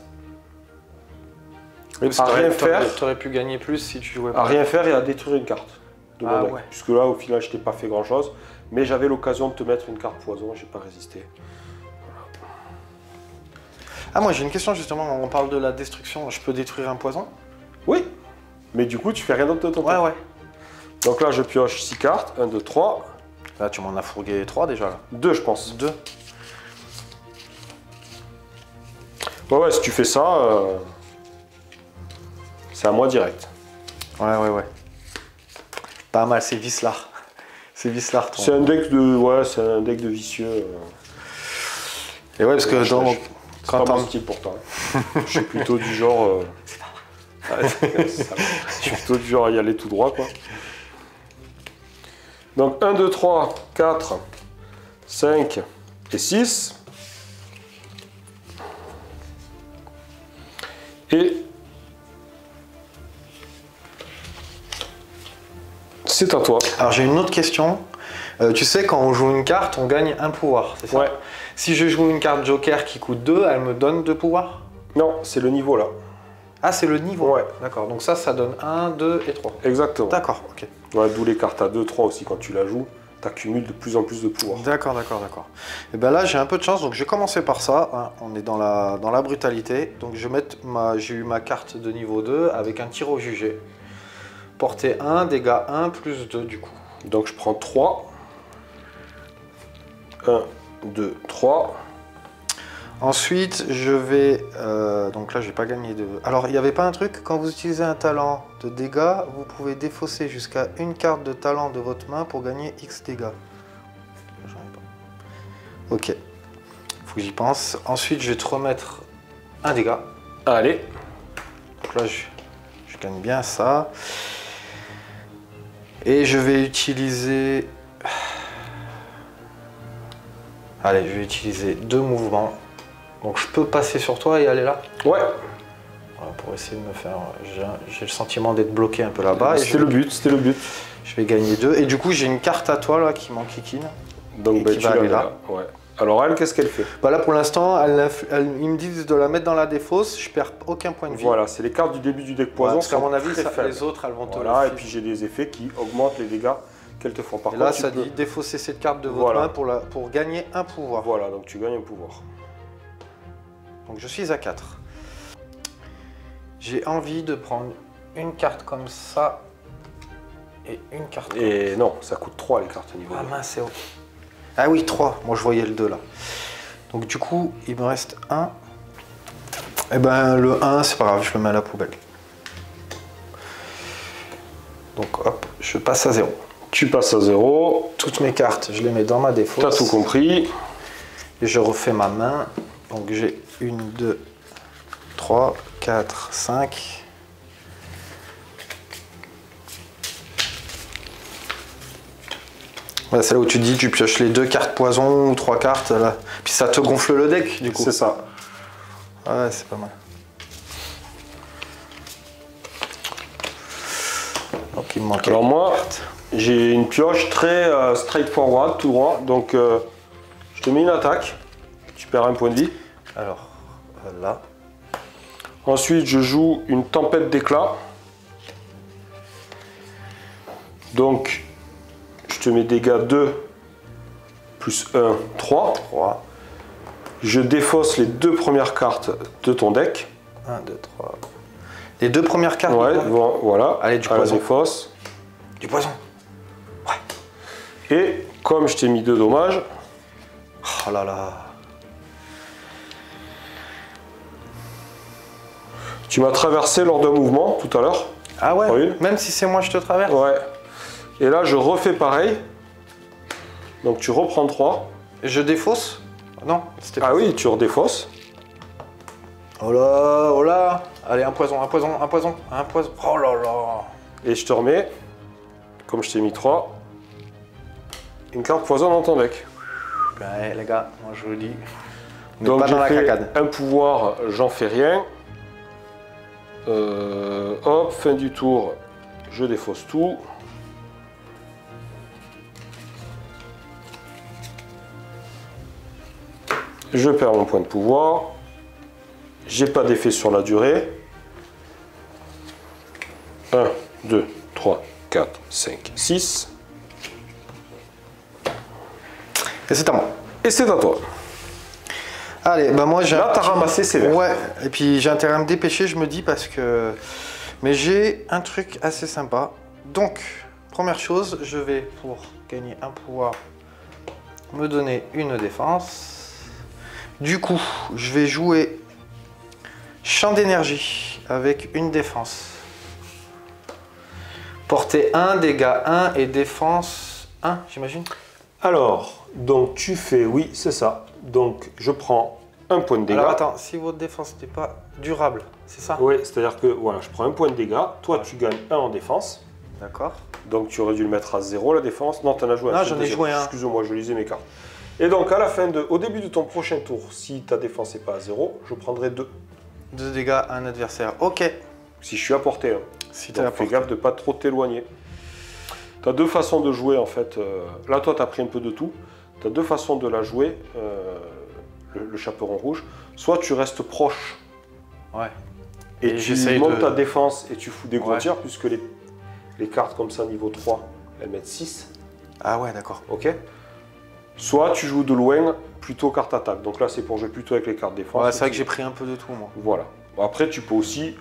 Speaker 2: Oui, à rien faire. Tu aurais pu gagner plus si tu jouais pas.
Speaker 1: À rien faire et à détruire une carte de mon deck. Ouais. Puisque là, au final, je t'ai pas fait grand chose. Mais j'avais l'occasion de te mettre une carte poison, j'ai pas résisté. Voilà.
Speaker 2: Ah, moi j'ai une question justement, on parle de la destruction, je peux détruire un poison?
Speaker 1: Oui, mais du coup tu fais rien d'autre de ton tour.
Speaker 2: Ouais.
Speaker 1: Donc là je pioche 6 cartes, 1, 2, 3.
Speaker 2: Là, tu m'en as fourgué 3 déjà, là.
Speaker 1: 2, je pense.
Speaker 2: 2.
Speaker 1: Ouais, si tu fais ça, c'est à moi direct.
Speaker 2: Ouais. Pas mal, c'est Vislar. C'est Vislar.
Speaker 1: C'est un deck de... Ouais, c'est un deck de vicieux.
Speaker 2: Et ouais, parce que dans...
Speaker 1: C'est pas mon style pourtant. Je suis plutôt du genre... Je suis plutôt du genre à y aller tout droit, quoi. Donc 1, 2, 3, 4, 5 et 6. Et c'est à toi.
Speaker 2: Alors j'ai une autre question. Tu sais, quand on joue une carte, on gagne un pouvoir, c'est ça?
Speaker 1: Ouais.
Speaker 2: Si je joue une carte joker qui coûte 2, elle me donne 2 pouvoirs?
Speaker 1: Non, c'est le niveau là.
Speaker 2: Ah, c'est le niveau?
Speaker 1: Ouais.
Speaker 2: D'accord, donc ça donne 1, 2 et 3.
Speaker 1: Exactement.
Speaker 2: D'accord, ok.
Speaker 1: Ouais, d'où les cartes à 2, 3 aussi, quand tu la joues, tu accumules de plus en plus de pouvoir.
Speaker 2: D'accord. Et bien là, j'ai un peu de chance, donc je vais commencer par ça. Hein. On est dans la brutalité. Donc j'ai eu ma carte de niveau 2 avec un tir au jugé. Portée 1, dégâts 1, plus 2 du coup.
Speaker 1: Donc je prends 3. 1, 2, 3.
Speaker 2: Ensuite, je vais... donc là, j'ai pas gagné de... Alors, il n'y avait pas un truc, quand vous utilisez un talent de dégâts, vous pouvez défausser jusqu'à une carte de talent de votre main pour gagner X dégâts. J'en ai pas. Ok. Faut que j'y pense. Ensuite, je vais te remettre un dégât.
Speaker 1: Allez.
Speaker 2: Donc là, je gagne bien ça. Et je vais utiliser... Allez, je vais utiliser 2 mouvements. Donc je peux passer sur toi et aller là?
Speaker 1: Ouais.
Speaker 2: Voilà, pour essayer de me faire... J'ai le sentiment d'être bloqué un peu là-bas.
Speaker 1: C'était le but, c'était le but.
Speaker 2: Je vais gagner 2. Et du coup, j'ai une carte à toi là qui m'enquiquine.
Speaker 1: Donc bah, tu vas aller là. Ouais. Alors elle, qu'est-ce qu'elle fait?
Speaker 2: Bah là pour l'instant, ils me disent de la mettre dans la défausse, je perds aucun point de vie.
Speaker 1: Voilà, c'est les cartes du début du deck poison.
Speaker 2: Parce qu'à mon avis,
Speaker 1: très
Speaker 2: les autres, elles vont te...
Speaker 1: Voilà, et puis j'ai des effets qui augmentent les dégâts qu'elles te font. Par contre,
Speaker 2: là, ça dit défausser cette carte de votre main pour gagner un pouvoir.
Speaker 1: Voilà, donc tu gagnes un pouvoir.
Speaker 2: Donc je suis à 4. J'ai envie de prendre une carte comme ça et une carte.
Speaker 1: Et non, ça coûte 3 les cartes niveau 2.
Speaker 2: Ah mince, c'est ok. Ah oui, 3. Moi je voyais le 2 là. Donc du coup, il me reste 1. Et ben le 1, c'est pas grave, je le mets à la poubelle. Donc hop, je passe à 0.
Speaker 1: Tu passes à 0.
Speaker 2: Toutes mes cartes, je les mets dans ma défausse.
Speaker 1: T'as tout compris.
Speaker 2: Et je refais ma main. Donc j'ai 1, 2, 3, 4, 5. Voilà, c'est là où tu dis tu pioches les 2 cartes poison ou 3 cartes là. Puis ça te gonfle le deck du coup.
Speaker 1: C'est ça.
Speaker 2: Ouais, c'est pas mal. Donc il me manque.
Speaker 1: Alors moi, j'ai une pioche très straightforward, tout droit. Donc je te mets une attaque. Tu perds un point de vie.
Speaker 2: Alors là.
Speaker 1: Ensuite, je joue une tempête d'éclat. Donc, je te mets dégâts 2 plus 1, 3.
Speaker 2: 3.
Speaker 1: Je défausse les 2 premières cartes de ton deck.
Speaker 2: 1, 2, 3. Les 2 premières cartes?
Speaker 1: Ouais, voilà.
Speaker 2: Allez, du poison.
Speaker 1: Défausse.
Speaker 2: Du poison.
Speaker 1: Ouais. Et comme je t'ai mis 2 dommages.
Speaker 2: Oh là là.
Speaker 1: Tu m'as traversé lors d'un mouvement tout à l'heure.
Speaker 2: Ah ouais?
Speaker 1: Une.
Speaker 2: Même si c'est moi je te traverse?
Speaker 1: Ouais. Et là, je refais pareil. Donc tu reprends 3.
Speaker 2: Et je défausse? Non, c'était pas
Speaker 1: Ah oui, tu redéfausses.
Speaker 2: Oh là, oh là. Allez, un poison, un poison, un poison, un poison. Oh là là.
Speaker 1: Et je te remets, comme je t'ai mis 3, une carte poison dans ton deck.
Speaker 2: Ouais, les gars, moi je vous le dis.
Speaker 1: Donc
Speaker 2: pas dans la
Speaker 1: j'ai fait
Speaker 2: cacade.
Speaker 1: un pouvoir, j'en fais rien. Hop, fin du tour, je défausse tout. Je perds mon point de pouvoir. J'ai pas d'effet sur la durée. 1, 2, 3, 4, 5, 6.
Speaker 2: Et c'est à moi.
Speaker 1: Et c'est à toi.
Speaker 2: Allez, bah moi j'ai...
Speaker 1: Là, t'as ramassé sévère.
Speaker 2: Ouais, et puis j'ai intérêt à me dépêcher, je me dis, parce que... Mais j'ai un truc assez sympa. Donc, première chose, je vais, pour gagner un pouvoir, me donner une défense. Du coup, je vais jouer champ d'énergie avec une défense. Portée 1, dégâts 1 et défense 1, j'imagine.
Speaker 1: Alors, donc tu fais, oui, c'est ça. Donc, je prends un point de dégâts.
Speaker 2: Alors attends, si votre défense n'est pas durable, c'est ça?
Speaker 1: Oui, c'est-à-dire que voilà, je prends un point de dégâts. Toi, tu gagnes 1 en défense.
Speaker 2: D'accord.
Speaker 1: Donc, tu aurais dû le mettre à 0 la défense. Non, tu en as joué un.
Speaker 2: Non, j'en ai joué un.
Speaker 1: Excuse-moi, je lisais mes cartes. Et donc, à la fin au début de ton prochain tour, si ta défense n'est pas à 0, je prendrai 2.
Speaker 2: 2 dégâts à un adversaire. Ok.
Speaker 1: Si je suis à portée 1.
Speaker 2: Si
Speaker 1: Donc, fais gaffe de ne pas trop t'éloigner. Tu as deux façons de jouer en fait. Là, toi, tu as pris un peu de tout. Tu as deux façons de la jouer, le chaperon rouge. Soit tu restes proche
Speaker 2: Ouais.
Speaker 1: et tu montes ta défense et tu fous des gros tirs, puisque les cartes comme ça, niveau 3, elles mettent 6.
Speaker 2: Ah ouais, d'accord.
Speaker 1: Ok. Soit tu joues de loin, plutôt carte attaque. Donc là, c'est pour jouer plutôt avec les cartes défense.
Speaker 2: Ouais, c'est vrai que j'ai pris un peu de tout, moi.
Speaker 1: Voilà. Bon, après, tu peux aussi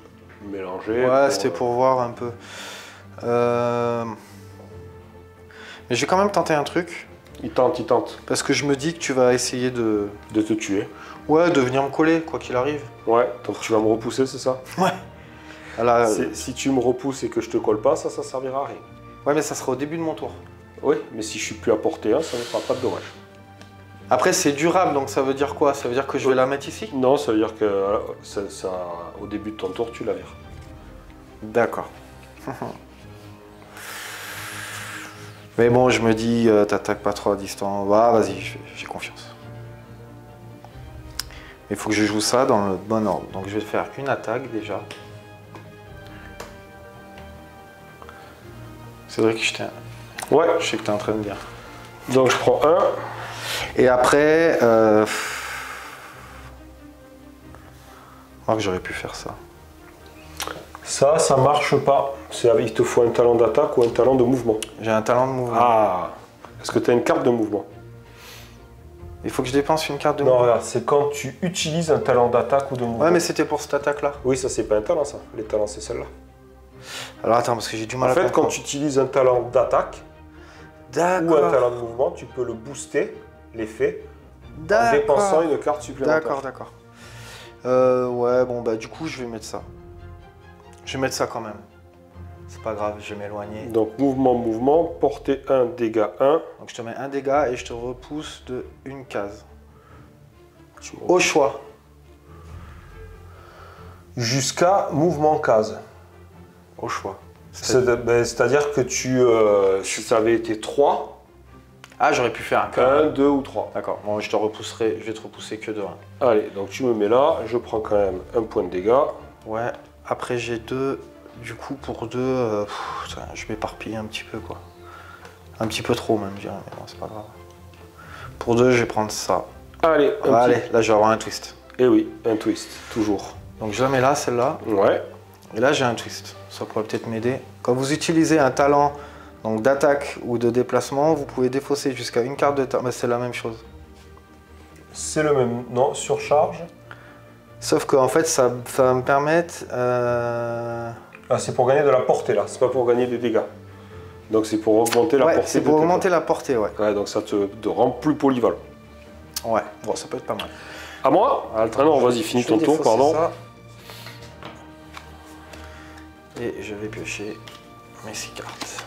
Speaker 1: mélanger.
Speaker 2: Ouais, c'était pour voir un peu. Mais je vais quand même tenter un truc.
Speaker 1: Il tente.
Speaker 2: Parce que je me dis que tu vas essayer de
Speaker 1: te tuer.
Speaker 2: Ouais, de venir me coller, quoi qu'il arrive.
Speaker 1: Ouais, donc tu vas me repousser, c'est ça?
Speaker 2: Ouais. Alors,
Speaker 1: si tu me repousses et que je te colle pas, ça servira à rien.
Speaker 2: Ouais, mais ça sera au début de mon tour.
Speaker 1: Oui, mais si je suis plus à portée 1, ça ne fera pas de dommage.
Speaker 2: Après, c'est durable, donc ça veut dire quoi? Ça veut dire que je vais la mettre ici?
Speaker 1: Non, ça veut dire que au début de ton tour, tu la vires.
Speaker 2: D'accord. Mais bon, je me dis, t'attaques pas trop à distance. Bah, vas-y, j'ai confiance. Il faut que je joue ça dans le bon ordre. Donc je vais faire une attaque déjà. C'est vrai que je sais que t'es en train de dire.
Speaker 1: Donc je prends 1.
Speaker 2: Et après, que j'aurais pu faire ça.
Speaker 1: Ça marche pas. Il te faut un talent d'attaque ou un talent de mouvement.
Speaker 2: J'ai un talent de mouvement.
Speaker 1: Ah. Est-ce que tu as une carte de mouvement?
Speaker 2: Il faut que je dépense une carte de mouvement.
Speaker 1: Non, regarde, c'est quand tu utilises un talent d'attaque ou de mouvement.
Speaker 2: Ouais, mais c'était pour cette attaque-là.
Speaker 1: Oui, ça c'est pas un talent, ça. Les talents, c'est celle-là.
Speaker 2: Alors attends, parce que j'ai du mal
Speaker 1: à
Speaker 2: comprendre.
Speaker 1: En fait, quand tu utilises un talent d'attaque ou un talent de mouvement, tu peux le booster, l'effet, en dépensant une carte supplémentaire.
Speaker 2: D'accord. Ouais, bon, bah du coup, je vais mettre ça. Je vais mettre ça quand même. C'est pas grave, je vais m'éloigner.
Speaker 1: Donc mouvement, portée 1, dégâts 1.
Speaker 2: Donc je te mets un dégât et je te repousse de une case. Au choix.
Speaker 1: Jusqu'à mouvement case.
Speaker 2: Au choix.
Speaker 1: C'est-à-dire que si ça avait été 3...
Speaker 2: Ah, j'aurais pu faire
Speaker 1: 1, 2 ou 3.
Speaker 2: D'accord, bon, je vais te repousser que de 1.
Speaker 1: Allez, donc tu me mets là, je prends quand même un point de dégâts.
Speaker 2: Ouais, après j'ai 2, du coup pour 2, je m'éparpille un petit peu quoi. Un petit peu trop même, je dirais, mais bon, c'est pas grave. Pour 2, je vais prendre ça.
Speaker 1: Allez,
Speaker 2: là je vais avoir un twist.
Speaker 1: Eh oui, un twist, toujours.
Speaker 2: Donc je la mets là, celle-là.
Speaker 1: Ouais.
Speaker 2: Et là j'ai un twist, ça pourrait peut-être m'aider. Quand vous utilisez un talent d'attaque ou de déplacement, vous pouvez défausser jusqu'à une carte de talent. Bah, c'est la même chose.
Speaker 1: C'est le même, non, surcharge.
Speaker 2: Sauf qu'en fait ça va me permettre...
Speaker 1: Ah, c'est pour gagner de la portée là, c'est pas pour gagner des dégâts. Donc c'est pour augmenter la portée.
Speaker 2: C'est pour augmenter la portée, ouais.
Speaker 1: Ouais, donc ça te rend plus polyvalent.
Speaker 2: Ouais, bon, ça peut être pas mal.
Speaker 1: À moi? Ah non, vas-y, finis ton tour, pardon. Ça.
Speaker 2: Et je vais piocher mes 6 cartes.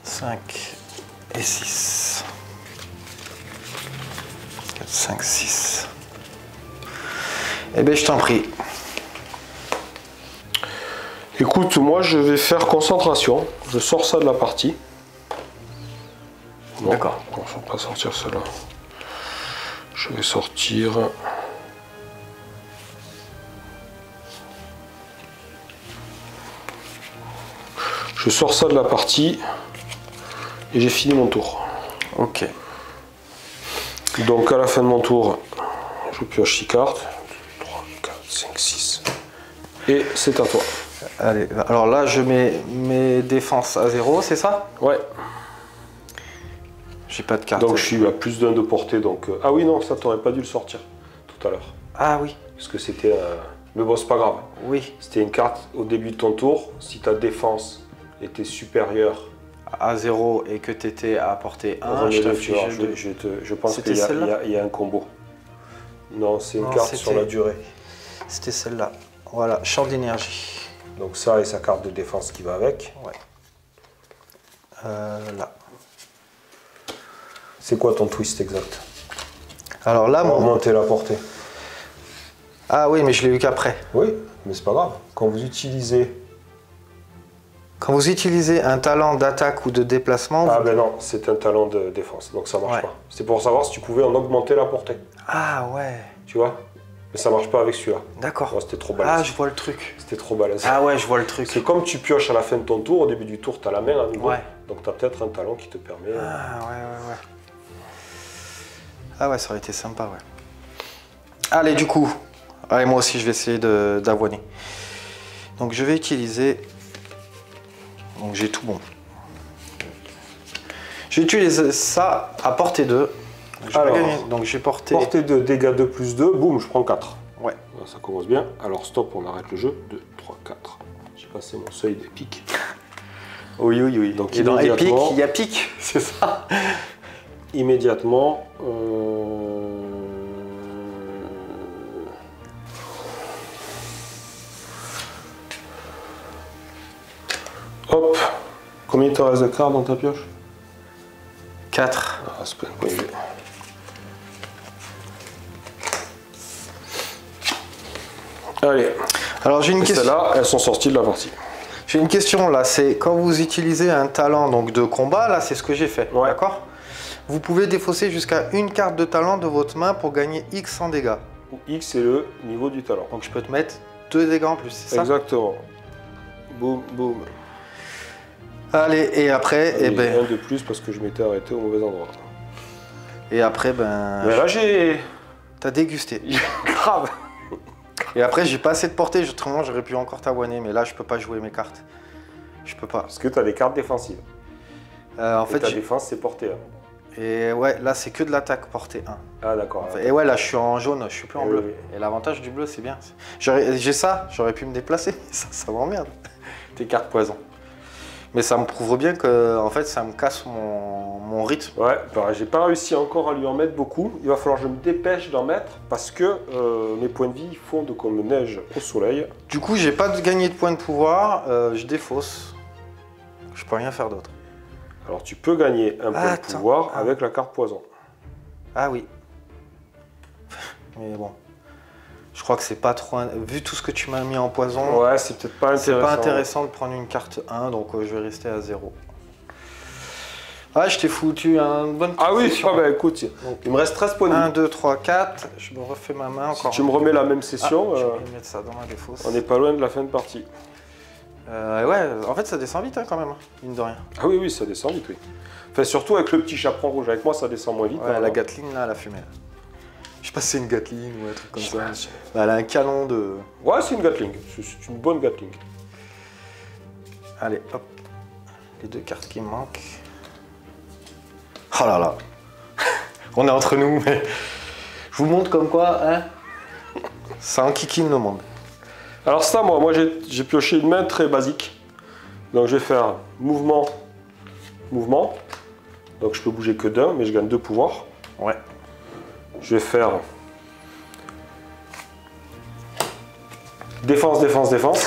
Speaker 2: 5 et 6. 4, 5, 6. Eh bien, je t'en prie.
Speaker 1: Écoute, moi, je vais faire concentration. Je sors ça de la partie. Bon,
Speaker 2: d'accord.
Speaker 1: On ne va pas sortir cela. Je vais sortir... Je sors ça de la partie et j'ai fini mon tour.
Speaker 2: Ok.
Speaker 1: Donc à la fin de mon tour, je pioche 6 cartes. 3, 4, 5, 6. Et c'est à toi.
Speaker 2: Allez, alors là je mets mes défenses à 0, c'est ça?
Speaker 1: Ouais.
Speaker 2: J'ai pas de carte.
Speaker 1: Donc je suis à plus d'un de portée. Donc, ah oui, non, ça t'aurais pas dû le sortir tout à l'heure.
Speaker 2: Ah oui.
Speaker 1: Parce que c'était Mais bon, c'est pas grave.
Speaker 2: Oui.
Speaker 1: C'était une carte au début de ton tour. Si ta défense était supérieure
Speaker 2: à 0 et que tu étais à portée 1,
Speaker 1: je pense qu'il y a un combo. Non, c'est une carte sur la durée.
Speaker 2: C'était celle-là. Voilà, champ d'énergie.
Speaker 1: Donc ça et sa carte de défense qui va avec.
Speaker 2: Ouais. Là.
Speaker 1: C'est quoi ton twist exact?
Speaker 2: Alors là,
Speaker 1: augmenter la portée.
Speaker 2: Ah oui, mais je l'ai eu qu'après.
Speaker 1: Oui, mais c'est pas grave. Quand vous utilisez
Speaker 2: un talent d'attaque ou de déplacement...
Speaker 1: Ah ben non, c'est un talent de défense, donc ça marche pas. C'est pour savoir si tu pouvais en augmenter la portée.
Speaker 2: Ah ouais.
Speaker 1: Tu vois? Mais ça marche pas avec celui-là.
Speaker 2: D'accord.
Speaker 1: C'était trop balèze.
Speaker 2: Ah, je vois le truc.
Speaker 1: C'était trop balèze.
Speaker 2: Ah ouais, je vois le truc.
Speaker 1: C'est comme tu pioches à la fin de ton tour, au début du tour, tu as la main à nouveau.
Speaker 2: Ouais.
Speaker 1: Donc tu as peut-être un talent qui te permet...
Speaker 2: Ah ouais. Ah ouais, ça aurait été sympa, ouais. Allez, du coup. Allez, moi aussi, je vais essayer d'avoiner. Donc je vais utiliser... Donc j'ai tout bon. Je vais utiliser ça à portée 2. Donc j'ai porté...
Speaker 1: Portée 2, dégâts 2 plus 2, boum, je prends 4.
Speaker 2: Ouais.
Speaker 1: Ça commence bien. Alors stop, on arrête le jeu. 2, 3, 4. J'ai passé mon seuil d'épique.
Speaker 2: Oui.
Speaker 1: Donc
Speaker 2: et dans épique, il y a pique, c'est ça.
Speaker 1: Immédiatement... Hop. Combien il te reste de cartes dans ta pioche?
Speaker 2: 4.
Speaker 1: Ah, c'est pas une bonne idée. Allez.
Speaker 2: Alors j'ai une question.
Speaker 1: Celles-là, elles sont sorties de la partie.
Speaker 2: J'ai une question là, c'est quand vous utilisez un talent donc de combat, là c'est ce que j'ai fait,
Speaker 1: ouais.
Speaker 2: D'accord? Vous pouvez défausser jusqu'à une carte de talent de votre main pour gagner X en dégâts.
Speaker 1: Où X c'est le niveau du talent.
Speaker 2: Donc je peux te mettre 2 dégâts en plus, c'est ça?
Speaker 1: Exactement. Boum, boum.
Speaker 2: Allez, et après,
Speaker 1: et un de plus parce que je m'étais arrêté au mauvais endroit.
Speaker 2: Et après, ben...
Speaker 1: Mais là j'ai...
Speaker 2: T'as dégusté.
Speaker 1: Grave.
Speaker 2: Et après, j'ai pas assez de portée, autrement j'aurais pu encore t'avoiner, mais là je peux pas jouer mes cartes. Je peux pas.
Speaker 1: Parce que t'as des cartes défensives.
Speaker 2: En fait,
Speaker 1: ta défense c'est portée 1.
Speaker 2: Et ouais, là c'est que de l'attaque portée 1.
Speaker 1: Ah d'accord.
Speaker 2: Et ouais, là je suis en jaune, je suis plus en bleu.
Speaker 1: Oui.
Speaker 2: Et l'avantage du bleu, c'est bien. J'ai ça, j'aurais pu me déplacer, ça m'emmerde. Tes cartes poison. Mais ça me prouve bien que en fait ça me casse mon rythme.
Speaker 1: Ouais, bah, j'ai pas réussi encore à lui en mettre beaucoup. Il va falloir que je me dépêche d'en mettre parce que mes points de vie fondent comme neige au soleil.
Speaker 2: Du coup, j'ai pas gagné de points de pouvoir, je défausse. Je peux rien faire d'autre.
Speaker 1: Alors tu peux gagner un point de pouvoir avec la carte poison.
Speaker 2: Ah oui. Mais bon. Je crois que c'est pas trop... Vu tout ce que tu m'as mis en poison...
Speaker 1: Ouais, c'est peut-être pas intéressant.
Speaker 2: C'est pas intéressant de prendre une carte 1, donc je vais rester à 0. Ah, je t'ai foutu une bonne
Speaker 1: Ah oui, bah écoute, donc, il me reste 13 points de vie.
Speaker 2: 1, 2, 3, 4. Je me refais ma main encore.
Speaker 1: Si tu me remets la même session,
Speaker 2: je vais mettre ça dans ma défausse.
Speaker 1: On n'est pas loin de la fin de partie.
Speaker 2: Ouais, en fait ça descend vite quand même, mine de rien.
Speaker 1: Ah oui, ça descend vite, oui. Enfin, surtout avec le petit chaperon rouge avec moi, ça descend moins vite.
Speaker 2: Ouais, la Gatling là, la fumée. Là. Je sais pas si c'est une Gatling ou un truc comme ça. Elle a un canon de...
Speaker 1: Ouais, c'est une Gatling. C'est une bonne Gatling.
Speaker 2: Allez, hop. Les 2 cartes qui me manquent. Oh là là. On est entre nous, mais... Je vous montre comme quoi, hein. Ça enquiquine le monde.
Speaker 1: Alors ça, moi j'ai pioché une main très basique. Donc je vais faire mouvement, mouvement. Donc je peux bouger que d'un, mais je gagne 2 pouvoirs.
Speaker 2: Ouais.
Speaker 1: Je vais faire défense, défense, défense.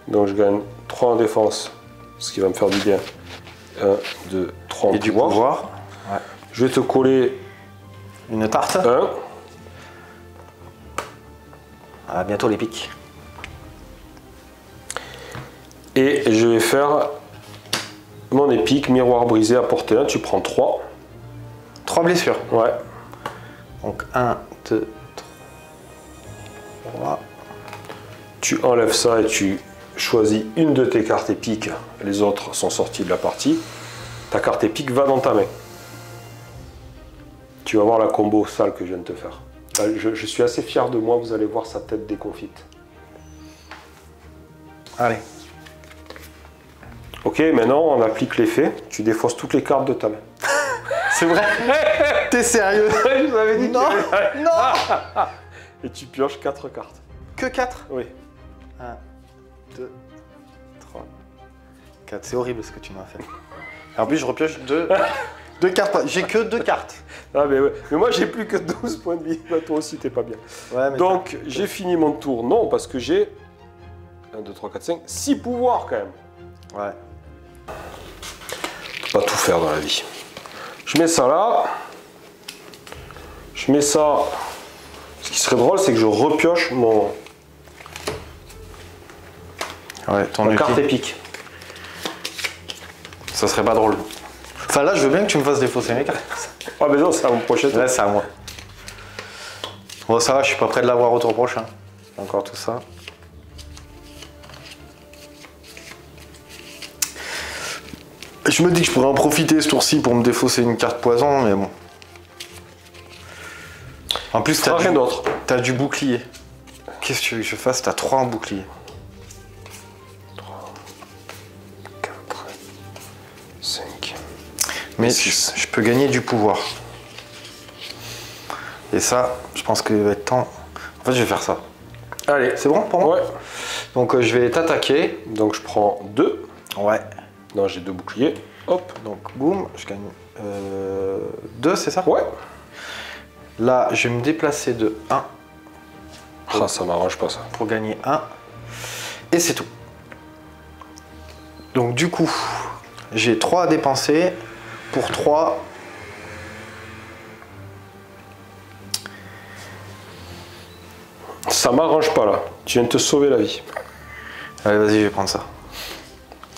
Speaker 1: Donc je gagne 3 en défense, ce qui va me faire du bien. 1, 2, 3 en
Speaker 2: et
Speaker 1: pouvoir.
Speaker 2: Du pouvoir. Ouais.
Speaker 1: Je vais te coller
Speaker 2: une tarte.
Speaker 1: 1.
Speaker 2: Ah, bientôt les pics.
Speaker 1: Et je vais faire mon épique, miroir brisé à portée 1. Tu prends 3.
Speaker 2: 3 blessures.
Speaker 1: Ouais.
Speaker 2: Donc 1, 2, 3.
Speaker 1: Tu enlèves ça et tu choisis une de tes cartes épiques. Les autres sont sorties de la partie. Ta carte épique va dans ta main. Tu vas voir la combo sale que je viens de te faire. Je suis assez fier de moi, vous allez voir sa tête déconfite.
Speaker 2: Allez.
Speaker 1: Ok, maintenant on applique l'effet. Tu défausses toutes les cartes de ta main.
Speaker 2: C'est vrai? T'es sérieux?
Speaker 1: Je vous avais dit
Speaker 2: non, non.
Speaker 1: et tu pioches 4 cartes.
Speaker 2: Que 4?
Speaker 1: Oui.
Speaker 2: 1, 2, 3, 4. C'est horrible ce que tu m'as fait. En plus, je repioche 2 cartes. J'ai que 2 cartes.
Speaker 1: Ah mais ouais. Mais moi j'ai plus que 12 points de vie. Bah, toi aussi t'es pas bien.
Speaker 2: Ouais, mais
Speaker 1: donc j'ai fini mon tour. Non, parce que j'ai 1, 2, 3, 4, 5, 6 pouvoirs quand même.
Speaker 2: Ouais.
Speaker 1: On peut pas tout faire dans la vie. Je mets ça là. Je mets ça. Ce qui serait drôle, c'est que je repioche mon carte épique.
Speaker 2: Ça serait pas drôle. Enfin là, je veux bien que tu me fasses défausser mes cartes.
Speaker 1: Ah mais non, c'est à mon prochain tour.
Speaker 2: Là, c'est à moi. Bon, ça va, je suis pas prêt de l'avoir au tour prochain. Encore tout ça. Je me dis que je pourrais en profiter ce tour-ci pour me défausser une carte poison, mais bon. En plus, t'as
Speaker 1: rien d'autre.
Speaker 2: T'as du bouclier. Qu'est-ce que tu veux que je fasse? T'as 3 en bouclier.
Speaker 1: 3, 4, 5.
Speaker 2: Mais je peux gagner du pouvoir. Et ça, je pense qu'il va être temps. En fait, je vais faire ça.
Speaker 1: Allez,
Speaker 2: c'est bon pour moi?
Speaker 1: Ouais.
Speaker 2: Donc, je vais t'attaquer.
Speaker 1: Donc, je prends 2.
Speaker 2: Ouais.
Speaker 1: Non, j'ai 2 boucliers. Hop.
Speaker 2: Donc, boum, je gagne 2, c'est ça?
Speaker 1: Ouais.
Speaker 2: Là, je vais me déplacer de 1.
Speaker 1: Ah, ça m'arrange pas ça.
Speaker 2: Pour gagner 1. Et c'est tout. Donc, du coup, j'ai 3 à dépenser. Pour 3.
Speaker 1: Ça m'arrange pas là. Tu viens de te sauver la vie.
Speaker 2: Allez, vas-y, je vais prendre ça.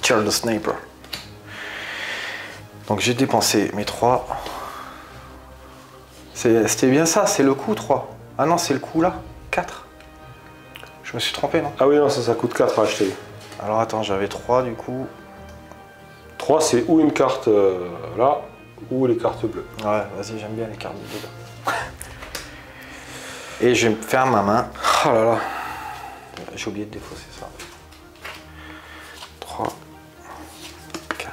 Speaker 2: Charles the Sniper. Donc j'ai dépensé mes 3. C'était bien ça, c'est le coup 3. Ah non, c'est le coup là. 4. Je me suis trompé, non?
Speaker 1: Ah oui, non, ça coûte 4 à acheter.
Speaker 2: Alors attends, j'avais 3 du coup.
Speaker 1: 3, c'est ou une carte là, ou les cartes bleues.
Speaker 2: Ouais, vas-y, j'aime bien les cartes bleues. Et je vais me faire ma main.
Speaker 1: Oh là là.
Speaker 2: J'ai oublié de défausser ça. 3, 4,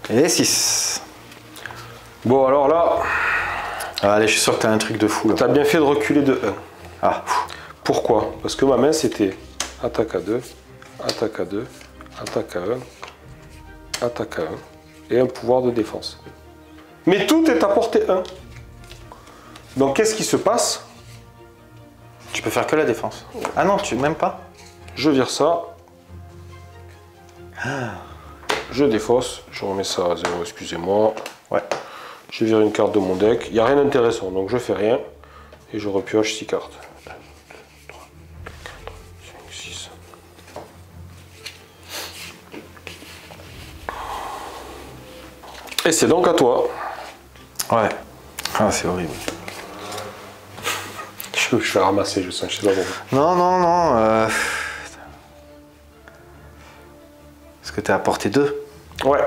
Speaker 2: 5. Et 6.
Speaker 1: Bon, alors là.
Speaker 2: Allez, je suis sûr que t'as un truc de fou là.
Speaker 1: T'as bien fait de reculer de 1.
Speaker 2: Ah.
Speaker 1: Pourquoi? Parce que ma main c'était attaque à 2, attaque à 2, attaque à 1, attaque à 1 et un pouvoir de défense. Mais tout est à portée 1. Donc qu'est-ce qui se passe?
Speaker 2: Tu peux faire que la défense. Ah non, tu même pas?
Speaker 1: Je vire ça. Je défausse. Je remets ça à 0, excusez-moi.
Speaker 2: Ouais.
Speaker 1: Je vire une carte de mon deck. Il n'y a rien d'intéressant, donc je fais rien. Et je repioche 6 cartes. 1, 2, 3, 4, 5, 6. Et c'est donc à toi.
Speaker 2: Ouais. Ah, c'est horrible.
Speaker 1: Je vais ramasser, je sais pas pourquoi.
Speaker 2: Non, non, non. Est-ce que t'es à portée 2?
Speaker 1: Ouais.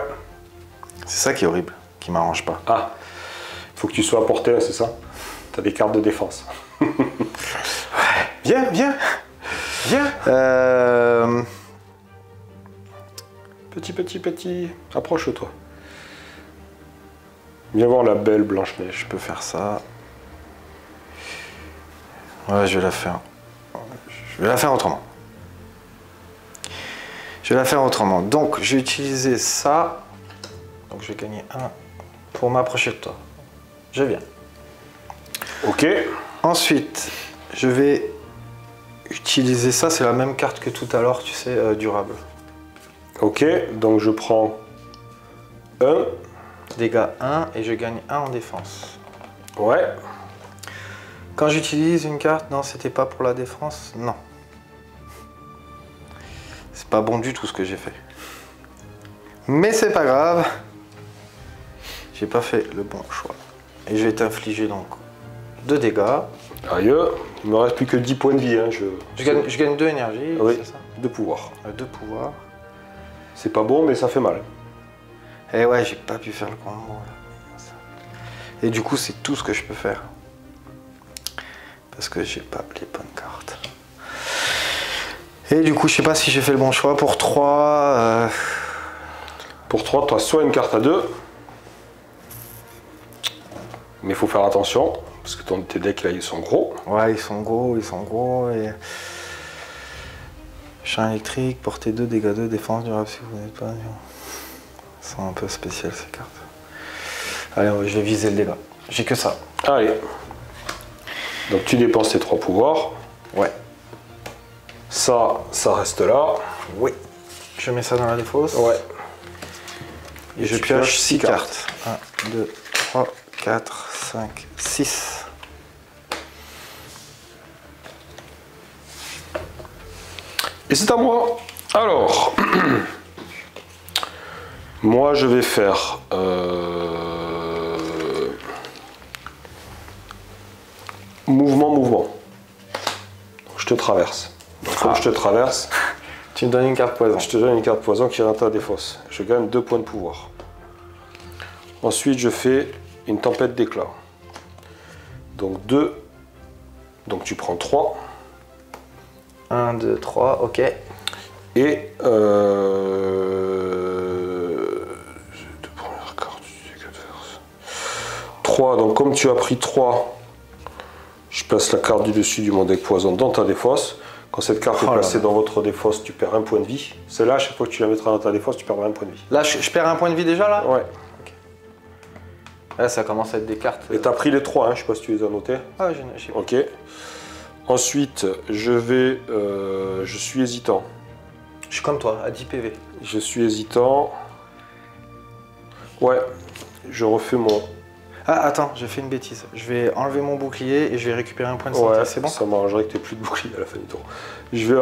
Speaker 2: C'est ça qui est horrible, qui m'arrange pas.
Speaker 1: Ah. Faut que tu sois à portée là, c'est ça? T'as des cartes de défense.
Speaker 2: Viens, viens. Viens.
Speaker 1: Petit. Approche-toi. Viens voir la belle Blanche-Neige.
Speaker 2: Je peux faire ça. Ouais, je vais la faire. Je vais la faire autrement. Donc, je vais utiliser ça. Donc, je vais gagner 1 pour m'approcher de toi. Je viens.
Speaker 1: Ok.
Speaker 2: Ensuite, je vais utiliser ça. C'est la même carte que tout à l'heure, tu sais, durable.
Speaker 1: Ok, donc je prends 1.
Speaker 2: Dégâts 1 et je gagne 1 en défense.
Speaker 1: Ouais.
Speaker 2: Quand j'utilise une carte, non, c'était pas pour la défense, non. C'est pas bon du tout ce que j'ai fait. Mais c'est pas grave. J'ai pas fait le bon choix. Et je vais t'infliger donc 2 dégâts.
Speaker 1: Aïe, il me reste plus que 10 points de vie. Hein.
Speaker 2: Je gagne 2 énergies,
Speaker 1: oui,
Speaker 2: c'est ça?
Speaker 1: 2 pouvoirs.
Speaker 2: 2 pouvoirs.
Speaker 1: C'est pas bon, mais ça fait mal.
Speaker 2: Et ouais, j'ai pas pu faire le combo là. Et du coup, c'est tout ce que je peux faire. Parce que j'ai pas les bonnes cartes. Et du coup, je sais pas si j'ai fait le bon choix. Pour 3...
Speaker 1: Pour 3, tu as soit une carte à 2. Mais il faut faire attention. Parce que tes decks là, ils sont gros.
Speaker 2: Ouais, ils sont gros et... Champ électrique, portée 2, dégâts 2, défense durable si vous n'êtes pas... Elles sont un peu spéciales ces cartes. Allez, je vais viser le dégât. J'ai que ça.
Speaker 1: Allez. Donc tu dépenses tes 3 pouvoirs.
Speaker 2: Ouais.
Speaker 1: Ça reste là.
Speaker 2: Oui. Je mets ça dans la défausse.
Speaker 1: Ouais.
Speaker 2: Et je pioche 6 cartes. 1, 2, 3, 4, 5, 6.
Speaker 1: Et c'est à moi. Alors, moi je vais faire mouvement. Donc, je te traverse. Donc, comme je te traverse,
Speaker 2: tu me donnes une carte poison.
Speaker 1: Je te donne une carte poison qui rentre à la défausse. Je gagne 2 points de pouvoir. Ensuite, je fais une tempête d'éclat. Donc 2. Donc tu prends 3.
Speaker 2: 1, 2, 3, ok.
Speaker 1: Et deux premières cartes. 3. Donc comme tu as pris 3, je place la carte du dessus du mon deck poison dans ta défausse. Quand cette carte est placée dans votre défausse, tu perds 1 point de vie. Celle-là, à chaque fois que tu la mettras dans ta défausse, tu perdras 1 point de vie.
Speaker 2: Là, je perds 1 point de vie déjà là?
Speaker 1: Ouais.
Speaker 2: Okay. Là, ça commence à être des cartes.
Speaker 1: Et tu as pris les 3, hein, je sais pas si tu les as notés.
Speaker 2: Ah, j'ai pas.
Speaker 1: Ok. Ensuite, je suis hésitant.
Speaker 2: Je suis comme toi, à 10 PV.
Speaker 1: Je suis hésitant. Ouais, je refais mon...
Speaker 2: Ah, attends, j'ai fait une bêtise. Je vais enlever mon bouclier et je vais récupérer un point de santé.
Speaker 1: Ouais,
Speaker 2: c'est bon?
Speaker 1: Ça m'arrangerait que tu n'aies plus de bouclier à la fin du tour. Je vais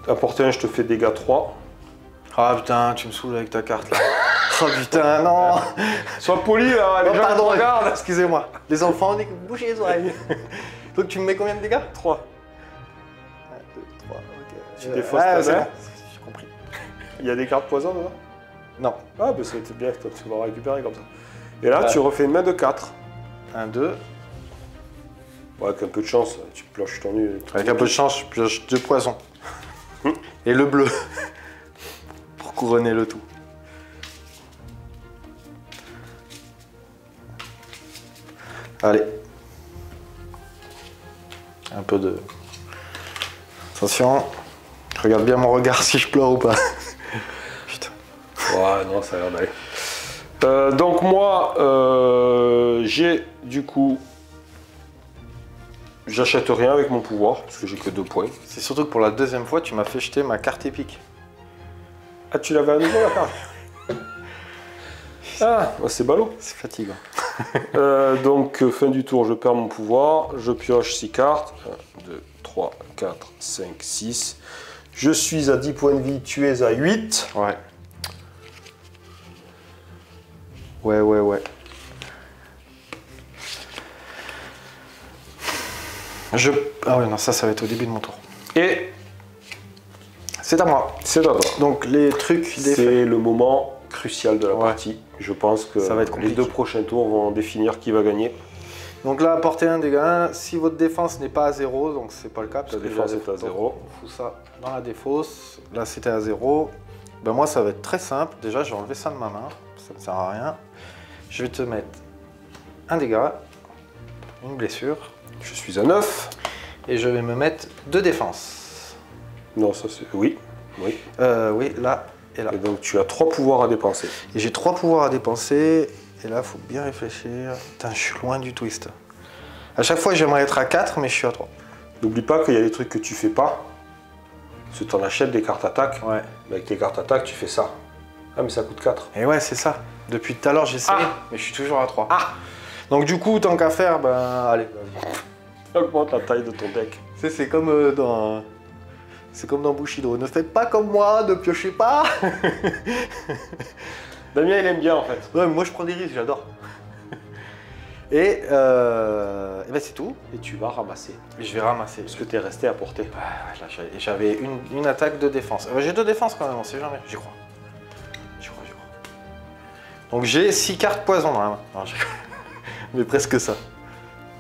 Speaker 1: apporter un, je te fais dégâts 3.
Speaker 2: Ah putain, tu me saoules avec ta carte là. Oh putain, non.
Speaker 1: Sois poli là, les gens
Speaker 2: pardon,
Speaker 1: regardent.
Speaker 2: Excusez-moi. Les enfants, on dit que vous bougez les oreilles. Donc tu me mets combien de dégâts?
Speaker 1: 3.
Speaker 2: 1, 2, 3, ok.
Speaker 1: Tu défausses ta main.
Speaker 2: C'est bon, j'ai compris.
Speaker 1: Il y a des cartes poison dedans?
Speaker 2: Non.
Speaker 1: Ah, bah c'était bien, tu vas récupérer comme ça. Et là, tu refais une main de 4.
Speaker 2: 1, 2.
Speaker 1: Ouais, avec un peu de chance, tu pioches ton nul.
Speaker 2: Avec un peu de chance, je pioche 2 poisons. Et le bleu. Pour couronner le tout. Allez. Un peu de... Attention. Regarde bien mon regard si je pleure ou pas. Putain.
Speaker 1: Ouais, non, ça a l'air d'aller. Donc moi, j'ai du coup... J'achète rien avec mon pouvoir, parce que j'ai que 2 points.
Speaker 2: C'est surtout que pour la deuxième fois, tu m'as fait jeter ma carte épique.
Speaker 1: Ah, tu l'avais à nouveau la carte? Ah, c'est ballot.
Speaker 2: C'est fatigant.
Speaker 1: Donc, fin du tour, je perds mon pouvoir. Je pioche 6 cartes. 1, 2, 3, 4, 5, 6. Je suis à 10 points de vie, tu es à 8.
Speaker 2: Ouais. Ouais. Ah ouais, non, ça va être au début de mon tour.
Speaker 1: Et
Speaker 2: c'est à moi.
Speaker 1: c'est à toi.
Speaker 2: Donc les trucs...
Speaker 1: C'est le moment crucial de la partie. Je pense que
Speaker 2: ça va être
Speaker 1: les 2 prochains tours vont définir qui va gagner.
Speaker 2: Donc là, portez un dégât. Si votre défense n'est pas à 0, donc c'est pas le cas.
Speaker 1: La défense est à 0.
Speaker 2: On fout ça dans la défausse. Là, c'était à 0. Ben moi, ça va être très simple. Déjà, je vais enlever ça de ma main. Ça ne sert à rien. Je vais te mettre un dégât, une blessure.
Speaker 1: Je suis à 9.
Speaker 2: Et je vais me mettre 2 défenses.
Speaker 1: Non, ça c'est... Oui.
Speaker 2: Oui, là et là.
Speaker 1: Et donc tu as 3 pouvoirs à dépenser.
Speaker 2: Et j'ai 3 pouvoirs à dépenser. Et là, il faut bien réfléchir. Putain, je suis loin du twist. À chaque fois, j'aimerais être à 4, mais je suis à 3.
Speaker 1: N'oublie pas qu'il y a des trucs que tu fais pas. Parce que tu en achètes des cartes attaque.
Speaker 2: Ouais.
Speaker 1: Mais avec tes cartes attaque, tu fais ça. Ah, mais ça coûte 4.
Speaker 2: Et ouais, c'est ça. Depuis tout à l'heure, j'essaie, mais je suis toujours à 3.
Speaker 1: Ah.
Speaker 2: Donc du coup, tant qu'à faire, ben allez, vas-y.
Speaker 1: Augmente la taille de ton deck.
Speaker 2: C'est comme dans... C'est comme dans Bushido. Ne faites pas comme moi, ne piochez pas.
Speaker 1: Damien, il aime bien en fait.
Speaker 2: Ouais, mais moi je prends des risques, j'adore. Et ben c'est tout.
Speaker 1: Et tu vas ramasser.
Speaker 2: Et je vais ramasser.
Speaker 1: Parce que tu es resté à portée.
Speaker 2: Ouais, là, j'avais une attaque de défense. J'ai 2 défenses quand même, on sait jamais. J'y crois. Donc j'ai 6 cartes poison dans la main. Non, mais presque ça.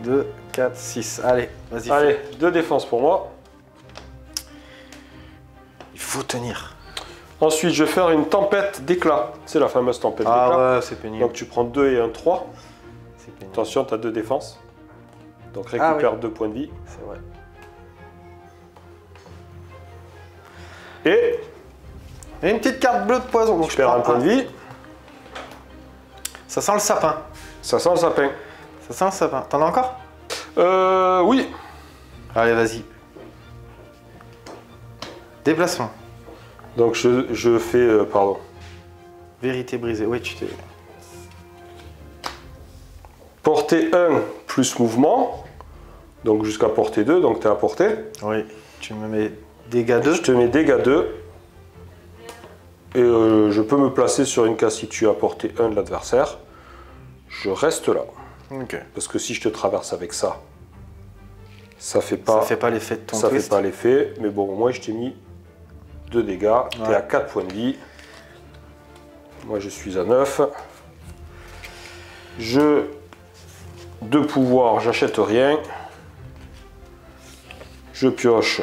Speaker 2: 2, 4, 6. Allez, vas-y.
Speaker 1: Allez, 2 défenses pour moi.
Speaker 2: Il faut tenir.
Speaker 1: Ensuite, je vais faire une tempête d'éclat. C'est la fameuse tempête d'éclat.
Speaker 2: Ah ouais, c'est pénible.
Speaker 1: Donc tu prends 2 et un 3.
Speaker 2: C'est pénible.
Speaker 1: Attention, tu as 2 défenses. Donc récupère 2 points de vie.
Speaker 2: C'est vrai.
Speaker 1: Et
Speaker 2: une petite carte bleue de poison. Donc
Speaker 1: je perds un point de vie.
Speaker 2: Ça sent le sapin.
Speaker 1: Ça sent le sapin.
Speaker 2: Ça sent le sapin. T'en as encore?
Speaker 1: Oui.
Speaker 2: Allez, vas-y. Déplacement.
Speaker 1: Donc je fais... pardon.
Speaker 2: Vérité brisée. Oui, tu t'es...
Speaker 1: Portée 1 plus mouvement. Donc jusqu'à portée 2, donc tu es à portée.
Speaker 2: Oui. Tu me mets dégâts 2.
Speaker 1: Je te mets dégâts 2. Et je peux me placer sur une case située à portée 1 de l'adversaire. Je reste là.
Speaker 2: Ok.
Speaker 1: Parce que si je te traverse avec ça, ça fait pas
Speaker 2: l'effet de ton
Speaker 1: ça
Speaker 2: twist.
Speaker 1: fait pas l'effet. Mais bon, moi je t'ai mis 2 dégâts. Tu es à 4 points de vie. Moi je suis à 9. De pouvoir, j'achète rien. Je pioche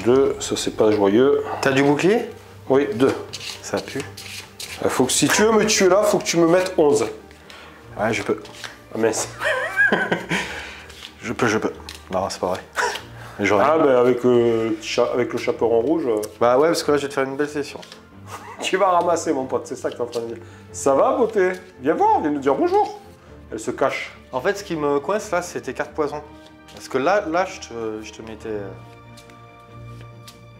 Speaker 1: 2, ça c'est pas joyeux.
Speaker 2: T'as du bouclier?
Speaker 1: Oui, 2.
Speaker 2: Ça pue.
Speaker 1: Faut que, si tu veux me tuer là, faut que tu me mettes 11.
Speaker 2: Ouais, je peux.
Speaker 1: Ah mince.
Speaker 2: Je peux. Non, c'est pas vrai. Mais
Speaker 1: Ah ben avec le chaperon rouge,
Speaker 2: Bah ouais, parce que là, je vais te faire une belle session.
Speaker 1: tu vas ramasser mon pote, c'est ça que tu es en train de dire. Ça va, beauté? Viens voir, viens nous dire bonjour. Elle se cache.
Speaker 2: En fait, ce qui me coince là, c'est tes cartes poison. Parce que là je te mettais...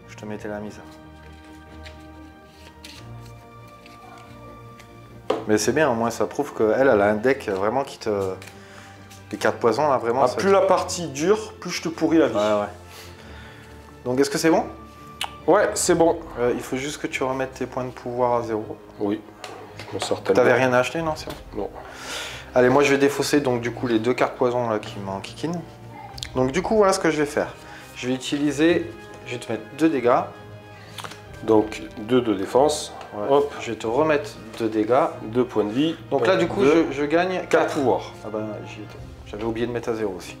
Speaker 2: Je te mettais la mise. Mais c'est bien, au moins ça prouve qu'elle a un deck vraiment qui te... Les cartes poison là, vraiment...
Speaker 1: Plus la partie dure, plus je te pourris la vie.
Speaker 2: Ouais. Donc est-ce que c'est bon?
Speaker 1: Ouais, c'est bon.
Speaker 2: Il faut juste que tu remettes tes points de pouvoir à 0.
Speaker 1: Oui. Je m'en sors tellement.
Speaker 2: T'avais rien à acheter, non? C'est bon.
Speaker 1: Non.
Speaker 2: Allez, moi je vais défausser donc du coup les 2 cartes poison là qui m'enquiquinent. Donc du coup, voilà ce que je vais faire. Je vais utiliser... Je vais te mettre 2 dégâts.
Speaker 1: Donc 2 de défense.
Speaker 2: Ouais.
Speaker 1: Hop.
Speaker 2: Je vais te remettre 2 dégâts.
Speaker 1: 2 points de vie.
Speaker 2: Donc là, du coup, je gagne
Speaker 1: 4 pouvoirs.
Speaker 2: Ah bah, j'y étais. J'avais oublié de mettre à 0 aussi.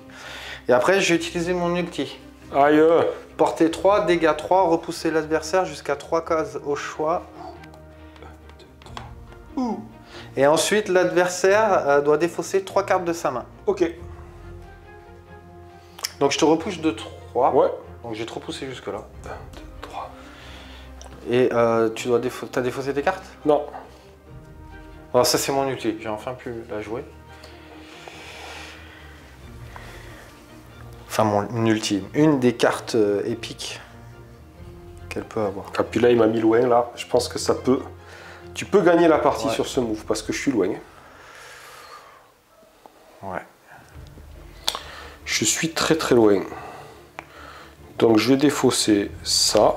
Speaker 2: Et après, je vais utiliser mon ulti.
Speaker 1: Aïe.
Speaker 2: Portée 3, dégâts 3, repousser l'adversaire jusqu'à 3 cases au choix. 1, 2, 3. Et ensuite, l'adversaire doit défausser 3 cartes de sa main.
Speaker 1: Ok.
Speaker 2: Donc je te repousse de 3.
Speaker 1: Ouais.
Speaker 2: Donc je vais te repousser jusque là.
Speaker 1: 1, 2, 3.
Speaker 2: Et tu dois t'as défaussé tes cartes?
Speaker 1: Non.
Speaker 2: Alors ça c'est mon ulti, j'ai enfin pu la jouer. Enfin mon ultime. Une des cartes épiques qu'elle peut avoir.
Speaker 1: Ah, puis là, il m'a mis loin, là. Je pense que ça peut... Tu peux gagner la partie
Speaker 2: Ouais.
Speaker 1: sur ce move, parce que je suis loin.
Speaker 2: Ouais.
Speaker 1: Je suis très très loin. Donc je vais défausser ça.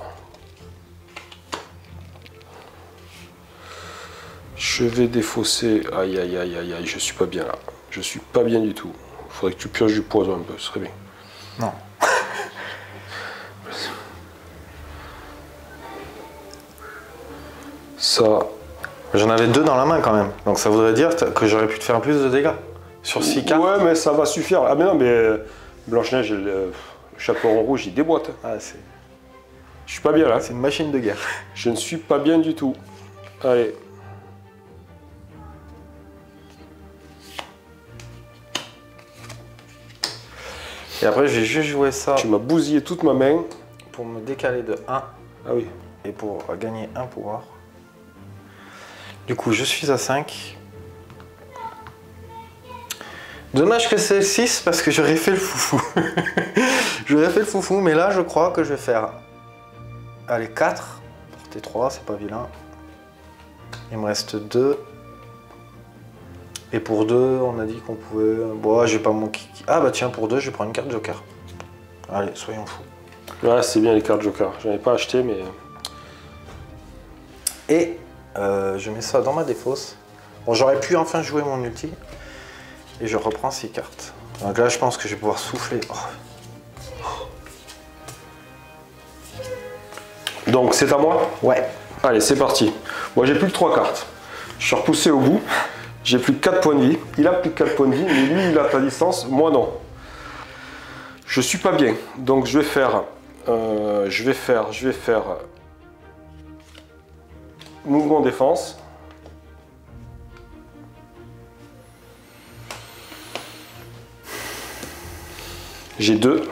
Speaker 1: Je vais défausser... Aïe, aïe, aïe, aïe, aïe, je suis pas bien là. Je suis pas bien du tout. Il faudrait que tu pioches du poison un peu, ce serait bien.
Speaker 2: Non.
Speaker 1: Ça...
Speaker 2: J'en avais 2 dans la main quand même. Donc ça voudrait dire que j'aurais pu te faire plus de dégâts. Sur 6 cartes.
Speaker 1: Ouais, mais ça va suffire. Ah mais non, mais Blanche-Neige, le chaperon rouge, il déboîte.
Speaker 2: Ah, c'est
Speaker 1: Je suis pas bien là.
Speaker 2: une machine de guerre.
Speaker 1: Je ne suis pas bien du tout. Allez.
Speaker 2: Et après, j'ai juste joué ça
Speaker 1: Tu m'as bousillé toute ma main.
Speaker 2: pour me décaler de 1
Speaker 1: Ah oui.
Speaker 2: et pour gagner 1 pouvoir. Du coup, je suis à 5. Dommage que c'est 6 parce que j'aurais fait le foufou. J'aurais fait le foufou, mais là, je crois que je vais faire... Allez, 4. Portée 3, c'est pas vilain. Il me reste 2. Et pour 2, on a dit qu'on pouvait... Bon, j'ai pas mon kiki. Ah bah tiens, pour 2, je vais prendre une carte joker. Allez, soyons fous.
Speaker 1: Ouais, c'est bien les cartes Joker. J'en ai pas acheté, mais...
Speaker 2: Et je mets ça dans ma défausse. Bon, j'aurais pu enfin jouer mon ulti. Et je reprends 6 cartes. Donc là, je pense que je vais pouvoir souffler. Oh.
Speaker 1: Donc, c'est à moi?
Speaker 2: Ouais.
Speaker 1: Allez, c'est parti. Moi, j'ai plus que 3 cartes. Je suis repoussé au bout. J'ai plus que 4 points de vie. Il a plus que 4 points de vie, mais lui, il a ta distance. Moi, non. Je suis pas bien. Donc, je vais faire... mouvement défense. J'ai 2.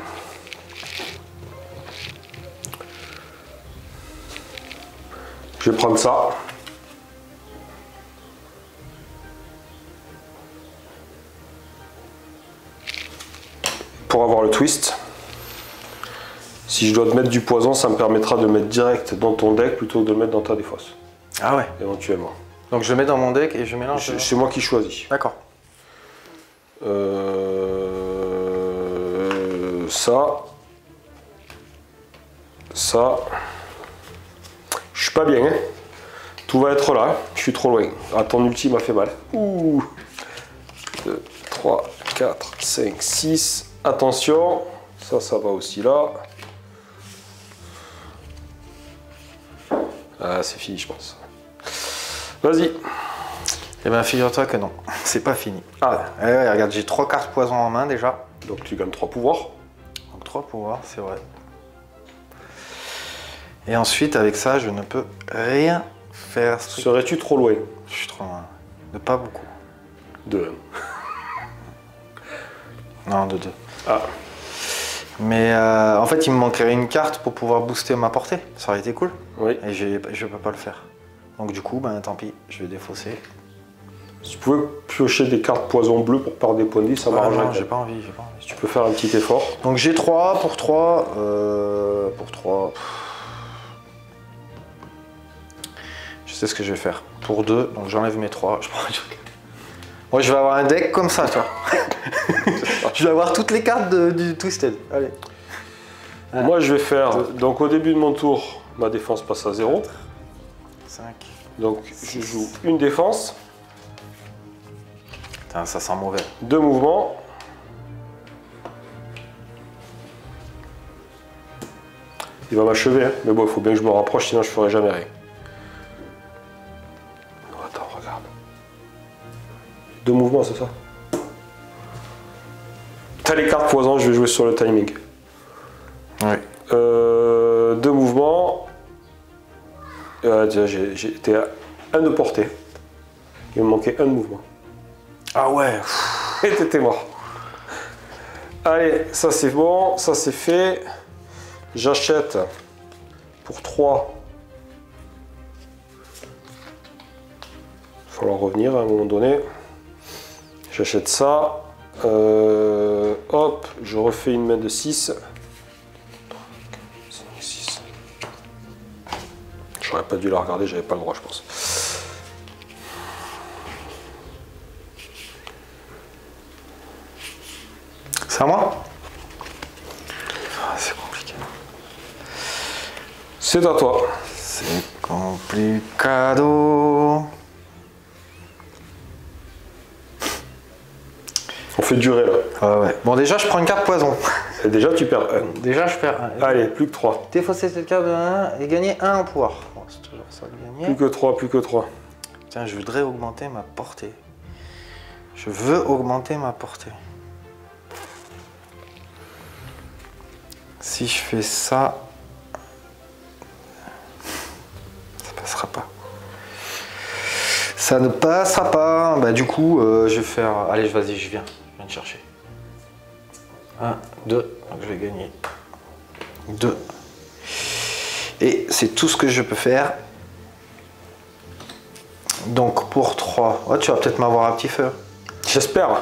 Speaker 1: Je vais prendre ça. Pour avoir le twist. Si je dois te mettre du poison, ça me permettra de le mettre direct dans ton deck plutôt que de le mettre dans ta défausse.
Speaker 2: Ah ouais.
Speaker 1: Éventuellement.
Speaker 2: Donc je le mets dans mon deck et je mélange.
Speaker 1: C'est moi qui choisis.
Speaker 2: D'accord.
Speaker 1: Ça. Ça. Je suis pas bien. Hein. Tout va être là. Je suis trop loin. Ah, ton ulti m'a fait mal. Ouh. 2, 3, 4, 5, 6. Attention. Ça va aussi là. Ah, c'est fini, je pense. Vas-y.
Speaker 2: Eh bien, figure-toi que non, c'est pas fini.
Speaker 1: Ah,
Speaker 2: ouais, regarde, j'ai 3 cartes poison en main déjà.
Speaker 1: donc tu gagnes 3 pouvoirs.
Speaker 2: Donc 3 pouvoirs, c'est vrai. Et ensuite, avec ça, je ne peux rien faire.
Speaker 1: Serais-tu trop loin?
Speaker 2: Je suis trop loin. De pas beaucoup.
Speaker 1: De 1.
Speaker 2: Non, de 2.
Speaker 1: Ah.
Speaker 2: Mais en fait, il me manquerait une carte pour pouvoir booster ma portée. Ça aurait été cool.
Speaker 1: Oui.
Speaker 2: Et je peux pas le faire. Donc du coup, ben tant pis, je vais défausser.
Speaker 1: Si tu pouvais piocher des cartes poison bleu pour perdre des points de vie, ça m'arrangerait.
Speaker 2: Non, j'ai pas envie,
Speaker 1: Si tu peux faire un petit effort.
Speaker 2: Donc j'ai 3 pour 3. Pour 3. Je sais ce que je vais faire. Pour 2, donc j'enlève mes 3. Je prends un truc. Moi je vais avoir un deck comme ça, tu vois. Je vais avoir toutes les cartes du Twisted. Allez.
Speaker 1: Moi je vais faire, donc au début de mon tour, ma défense passe à 0.
Speaker 2: 5.
Speaker 1: Donc je joue une défense.
Speaker 2: Putain, ça sent mauvais.
Speaker 1: 2 mouvements. Il va m'achever, hein. Mais bon, il faut bien que je me rapproche, sinon je ferai jamais rien. Oh, attends, regarde. 2 mouvements, c'est ça? T'as les cartes poison, je vais jouer sur le timing.
Speaker 2: Oui.
Speaker 1: 2 mouvements. J'étais à 1 de portée. Il me manquait 1 de mouvement.
Speaker 2: Ah ouais.
Speaker 1: Et t'étais mort. Allez, ça c'est bon, ça c'est fait. J'achète pour 3. Il va falloir revenir à un moment donné. J'achète ça. Hop, je refais une main de 6. 5, 6. J'aurais pas dû la regarder, j'avais pas le droit, je pense.
Speaker 2: C'est à moi? C'est compliqué.
Speaker 1: C'est à toi.
Speaker 2: C'est complicado.
Speaker 1: On fait durer là.
Speaker 2: Ah ouais. Bon, déjà, je prends une carte poison.
Speaker 1: Et déjà, tu perds 1.
Speaker 2: Déjà, je perds 1.
Speaker 1: Allez, plus que 3.
Speaker 2: Défausser cette carte de 1 et gagner 1 en pouvoir. Bon, c'est toujours ça de gagner.
Speaker 1: Plus que 3, plus que 3.
Speaker 2: Tiens, je voudrais augmenter ma portée. Je veux augmenter ma portée. Si je fais ça, ça passera pas. Ça ne passera pas. Bah du coup, je vais faire... Allez, vas-y, je viens te chercher. 1, 2, donc je vais gagner 2. Et c'est tout ce que je peux faire. Donc pour 3, oh, tu vas peut-être m'avoir un petit feu.
Speaker 1: J'espère,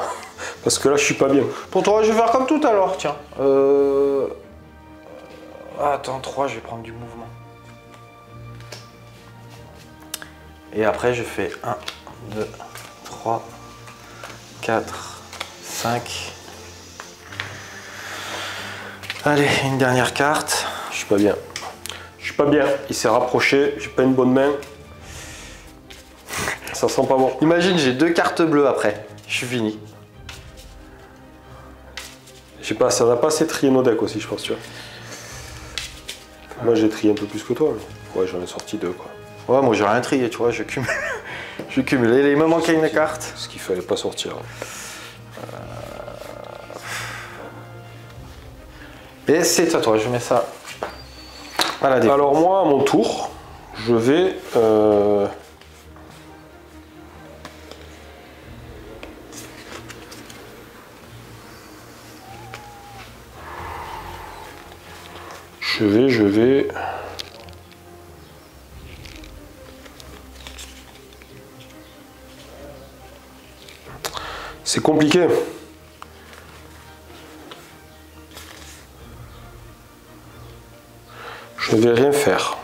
Speaker 1: parce que là, je suis pas bien.
Speaker 2: Pour 3, je vais faire comme tout à l'heure, tiens. Attends, 3, je vais prendre du mouvement. Et après, je fais 1, 2, 3, 4, 5. Allez, une dernière carte.
Speaker 1: Je suis pas bien. Je suis pas bien. Il s'est rapproché, j'ai pas une bonne main. Ça sent pas bon.
Speaker 2: Imagine, j'ai 2 cartes bleues après. Je suis fini.
Speaker 1: Je sais pas, ça n'a pas assez trié nos decks aussi, je pense, tu vois. Moi, j'ai trié un peu plus que toi. Mais... ouais, j'en ai sorti 2, quoi.
Speaker 2: Ouais, moi, j'ai rien trié, tu vois, je cumule. Je cumule. Il me manquait une carte.
Speaker 1: Ce qu'il fallait pas sortir.
Speaker 2: Et c'est à toi, je mets ça à la défense.
Speaker 1: Alors moi, à mon tour, je vais... Je vais. C'est compliqué. Je ne vais rien faire.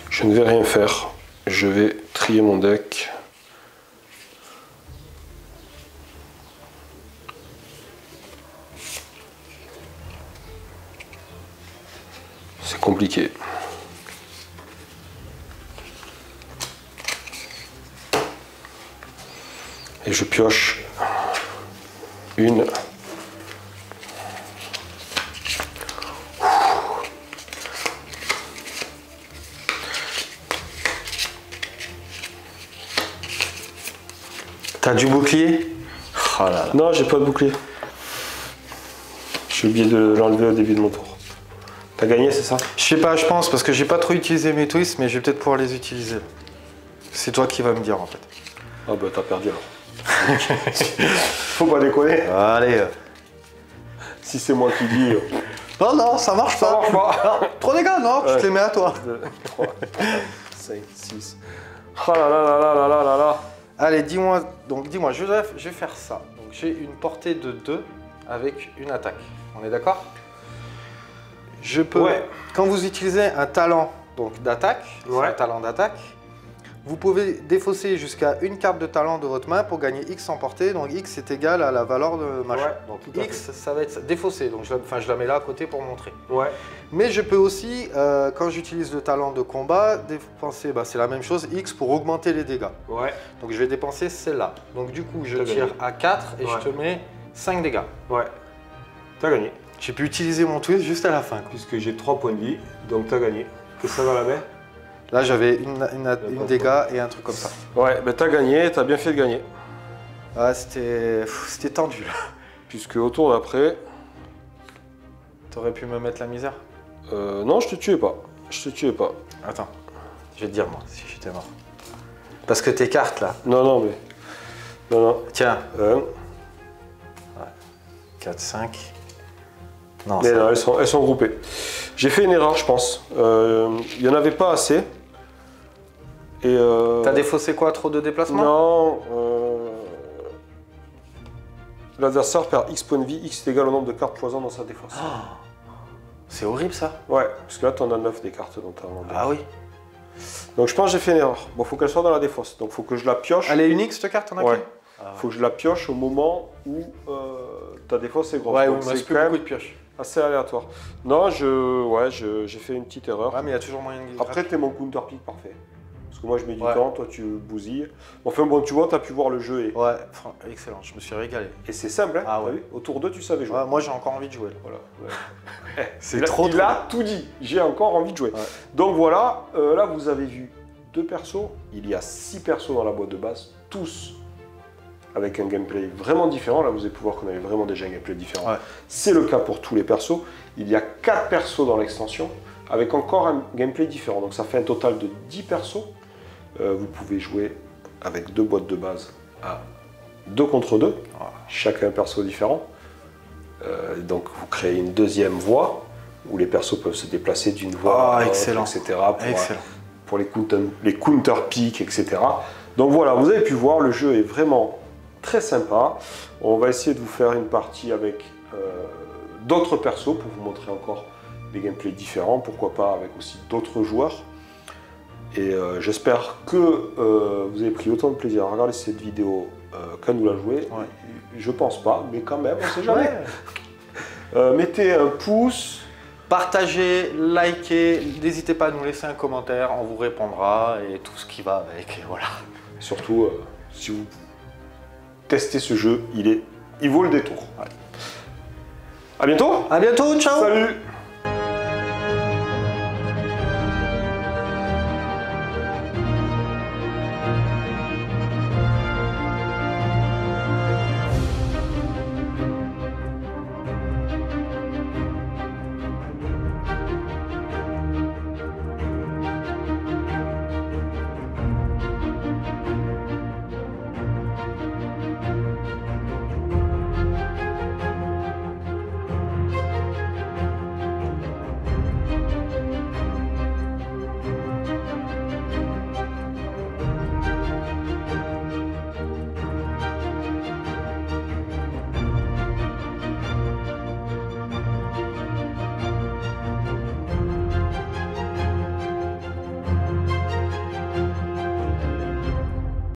Speaker 1: Je ne vais rien faire. Je vais trier mon deck. C'est compliqué. Et je pioche une.
Speaker 2: T'as du bouclier? Oh là là.
Speaker 1: Non, j'ai pas de bouclier. J'ai oublié de l'enlever au début de mon tour. T'as gagné, c'est ça?
Speaker 2: Je sais pas, je pense, parce que j'ai pas trop utilisé mes twists, mais je vais peut-être pouvoir les utiliser. C'est toi qui vas me dire en fait.
Speaker 1: Ah bah t'as perdu alors. Faut pas déconner.
Speaker 2: Allez.
Speaker 1: Si c'est moi qui dis.
Speaker 2: Non, non, ça marche pas.
Speaker 1: Ça marche pas.
Speaker 2: Non, 3 dégâts, non, tu te les mets à toi.
Speaker 1: 2, 3, 4, 5, 6. Oh là là là là là là là là.
Speaker 2: Allez, dis-moi, je vais faire ça. Donc j'ai une portée de 2 avec une attaque. On est d'accord? Je peux,
Speaker 1: Ouais.
Speaker 2: Quand vous utilisez un talent d'attaque,
Speaker 1: Ouais.
Speaker 2: un talent d'attaque, vous pouvez défausser jusqu'à une carte de talent de votre main pour gagner X en portée. Donc X est égal à la valeur de machin.
Speaker 1: Ouais,
Speaker 2: donc
Speaker 1: tout à
Speaker 2: X, ça va être défaussé. Donc je la mets là à côté pour montrer.
Speaker 1: Ouais.
Speaker 2: Mais je peux aussi, quand j'utilise le talent de combat, dépenser, c'est la même chose, X pour augmenter les dégâts.
Speaker 1: Ouais.
Speaker 2: Donc je vais dépenser celle-là. Donc du coup, je
Speaker 1: T'as
Speaker 2: tire
Speaker 1: gagné.
Speaker 2: à 4 et
Speaker 1: Ouais.
Speaker 2: je te mets 5 dégâts.
Speaker 1: Ouais. T'as gagné.
Speaker 2: J'ai pu utiliser mon twist juste à la fin, quoi.
Speaker 1: Puisque j'ai 3 points de vie, donc t'as gagné. Fais ça dans la main.
Speaker 2: Là, j'avais une dégâts et un truc comme ça.
Speaker 1: Ouais, ben t'as gagné, t'as bien fait de gagner.
Speaker 2: Ah, c'était tendu, là.
Speaker 1: Puisque au tour d'après...
Speaker 2: T'aurais pu me mettre la misère?
Speaker 1: Non, je te tuais pas. Je te tuais pas.
Speaker 2: Attends, je vais te dire, moi, si j'étais mort. Parce que tes cartes, là.
Speaker 1: Non, non, mais... Non, non.
Speaker 2: Tiens.
Speaker 1: 1.
Speaker 2: 4, 5... Non,
Speaker 1: Mais
Speaker 2: ça...
Speaker 1: non, elles sont groupées. J'ai fait une erreur, je pense. Il n'y en avait pas assez. Et
Speaker 2: T'as défaussé quoi? Trop de déplacement?
Speaker 1: Non. L'adversaire perd X points de vie, X est égal au nombre de cartes poison dans sa défense.
Speaker 2: C'est horrible, ça.
Speaker 1: Ouais, parce que là, t'en as 9 des cartes dans ta main.
Speaker 2: Ah oui.
Speaker 1: Donc je pense que j'ai fait une erreur. Bon, faut qu'elle soit dans la défausse. Donc faut que je la pioche.
Speaker 2: Elle est unique, cette carte, on a
Speaker 1: Ouais.
Speaker 2: pris? Ah.
Speaker 1: Faut que je la pioche au moment où ta défausse est grosse.
Speaker 2: Ouais,
Speaker 1: Donc
Speaker 2: il me reste
Speaker 1: c'est
Speaker 2: plus
Speaker 1: quand
Speaker 2: beaucoup
Speaker 1: même
Speaker 2: de pioches.
Speaker 1: assez aléatoire. Non, j'ai fait une petite erreur.
Speaker 2: Ouais, mais il y a toujours moyen de...
Speaker 1: Après, t'es mon counter pick parfait. Parce que moi, je mets du
Speaker 2: Ouais.
Speaker 1: temps, toi, tu bousilles. Enfin, bon, tu vois, t'as pu voir le jeu et,
Speaker 2: Ouais, excellent, je me suis régalé.
Speaker 1: et c'est simple, hein.
Speaker 2: Ah
Speaker 1: t'as
Speaker 2: ouais.
Speaker 1: vu. Au tour 2, tu savais jouer.
Speaker 2: Ouais, moi, j'ai encore envie de jouer. Là.
Speaker 1: Voilà. Ouais.
Speaker 2: C'est
Speaker 1: Il a-
Speaker 2: trop
Speaker 1: Il a tout dit. J'ai encore envie de jouer.
Speaker 2: Ouais.
Speaker 1: Donc voilà, là, vous avez vu 2 persos. Il y a 6 persos dans la boîte de base, tous avec un gameplay vraiment différent. Là, vous allez pouvoir qu'on avait vraiment déjà un gameplay différent.
Speaker 2: Ouais.
Speaker 1: C'est le cas pour tous les persos. Il y a 4 persos dans l'extension, avec encore un gameplay différent. Donc ça fait un total de 10 persos. Vous pouvez jouer avec 2 boîtes de base à 2 contre 2, chacun un perso différent. Donc vous créez une deuxième voie, où les persos peuvent se déplacer d'une voie à l'autre,
Speaker 2: excellent.
Speaker 1: etc.
Speaker 2: Excellent.
Speaker 1: Pour les counter pick, etc. Donc voilà, vous avez pu voir, le jeu est vraiment très sympa. On va essayer de vous faire une partie avec d'autres persos pour vous montrer encore des gameplays différents, pourquoi pas avec aussi d'autres joueurs. Et j'espère que vous avez pris autant de plaisir à regarder cette vidéo qu'à nous la jouer.
Speaker 2: Ouais.
Speaker 1: Je pense pas, mais quand même, on sait jamais.
Speaker 2: Ouais.
Speaker 1: Mettez un pouce.
Speaker 2: Partagez, likez, n'hésitez pas à nous laisser un commentaire, on vous répondra et tout ce qui va avec, et voilà.
Speaker 1: Surtout, si vous testez ce jeu, il vaut le détour.
Speaker 2: Ouais.
Speaker 1: À bientôt.
Speaker 2: À bientôt, ciao.
Speaker 1: Salut.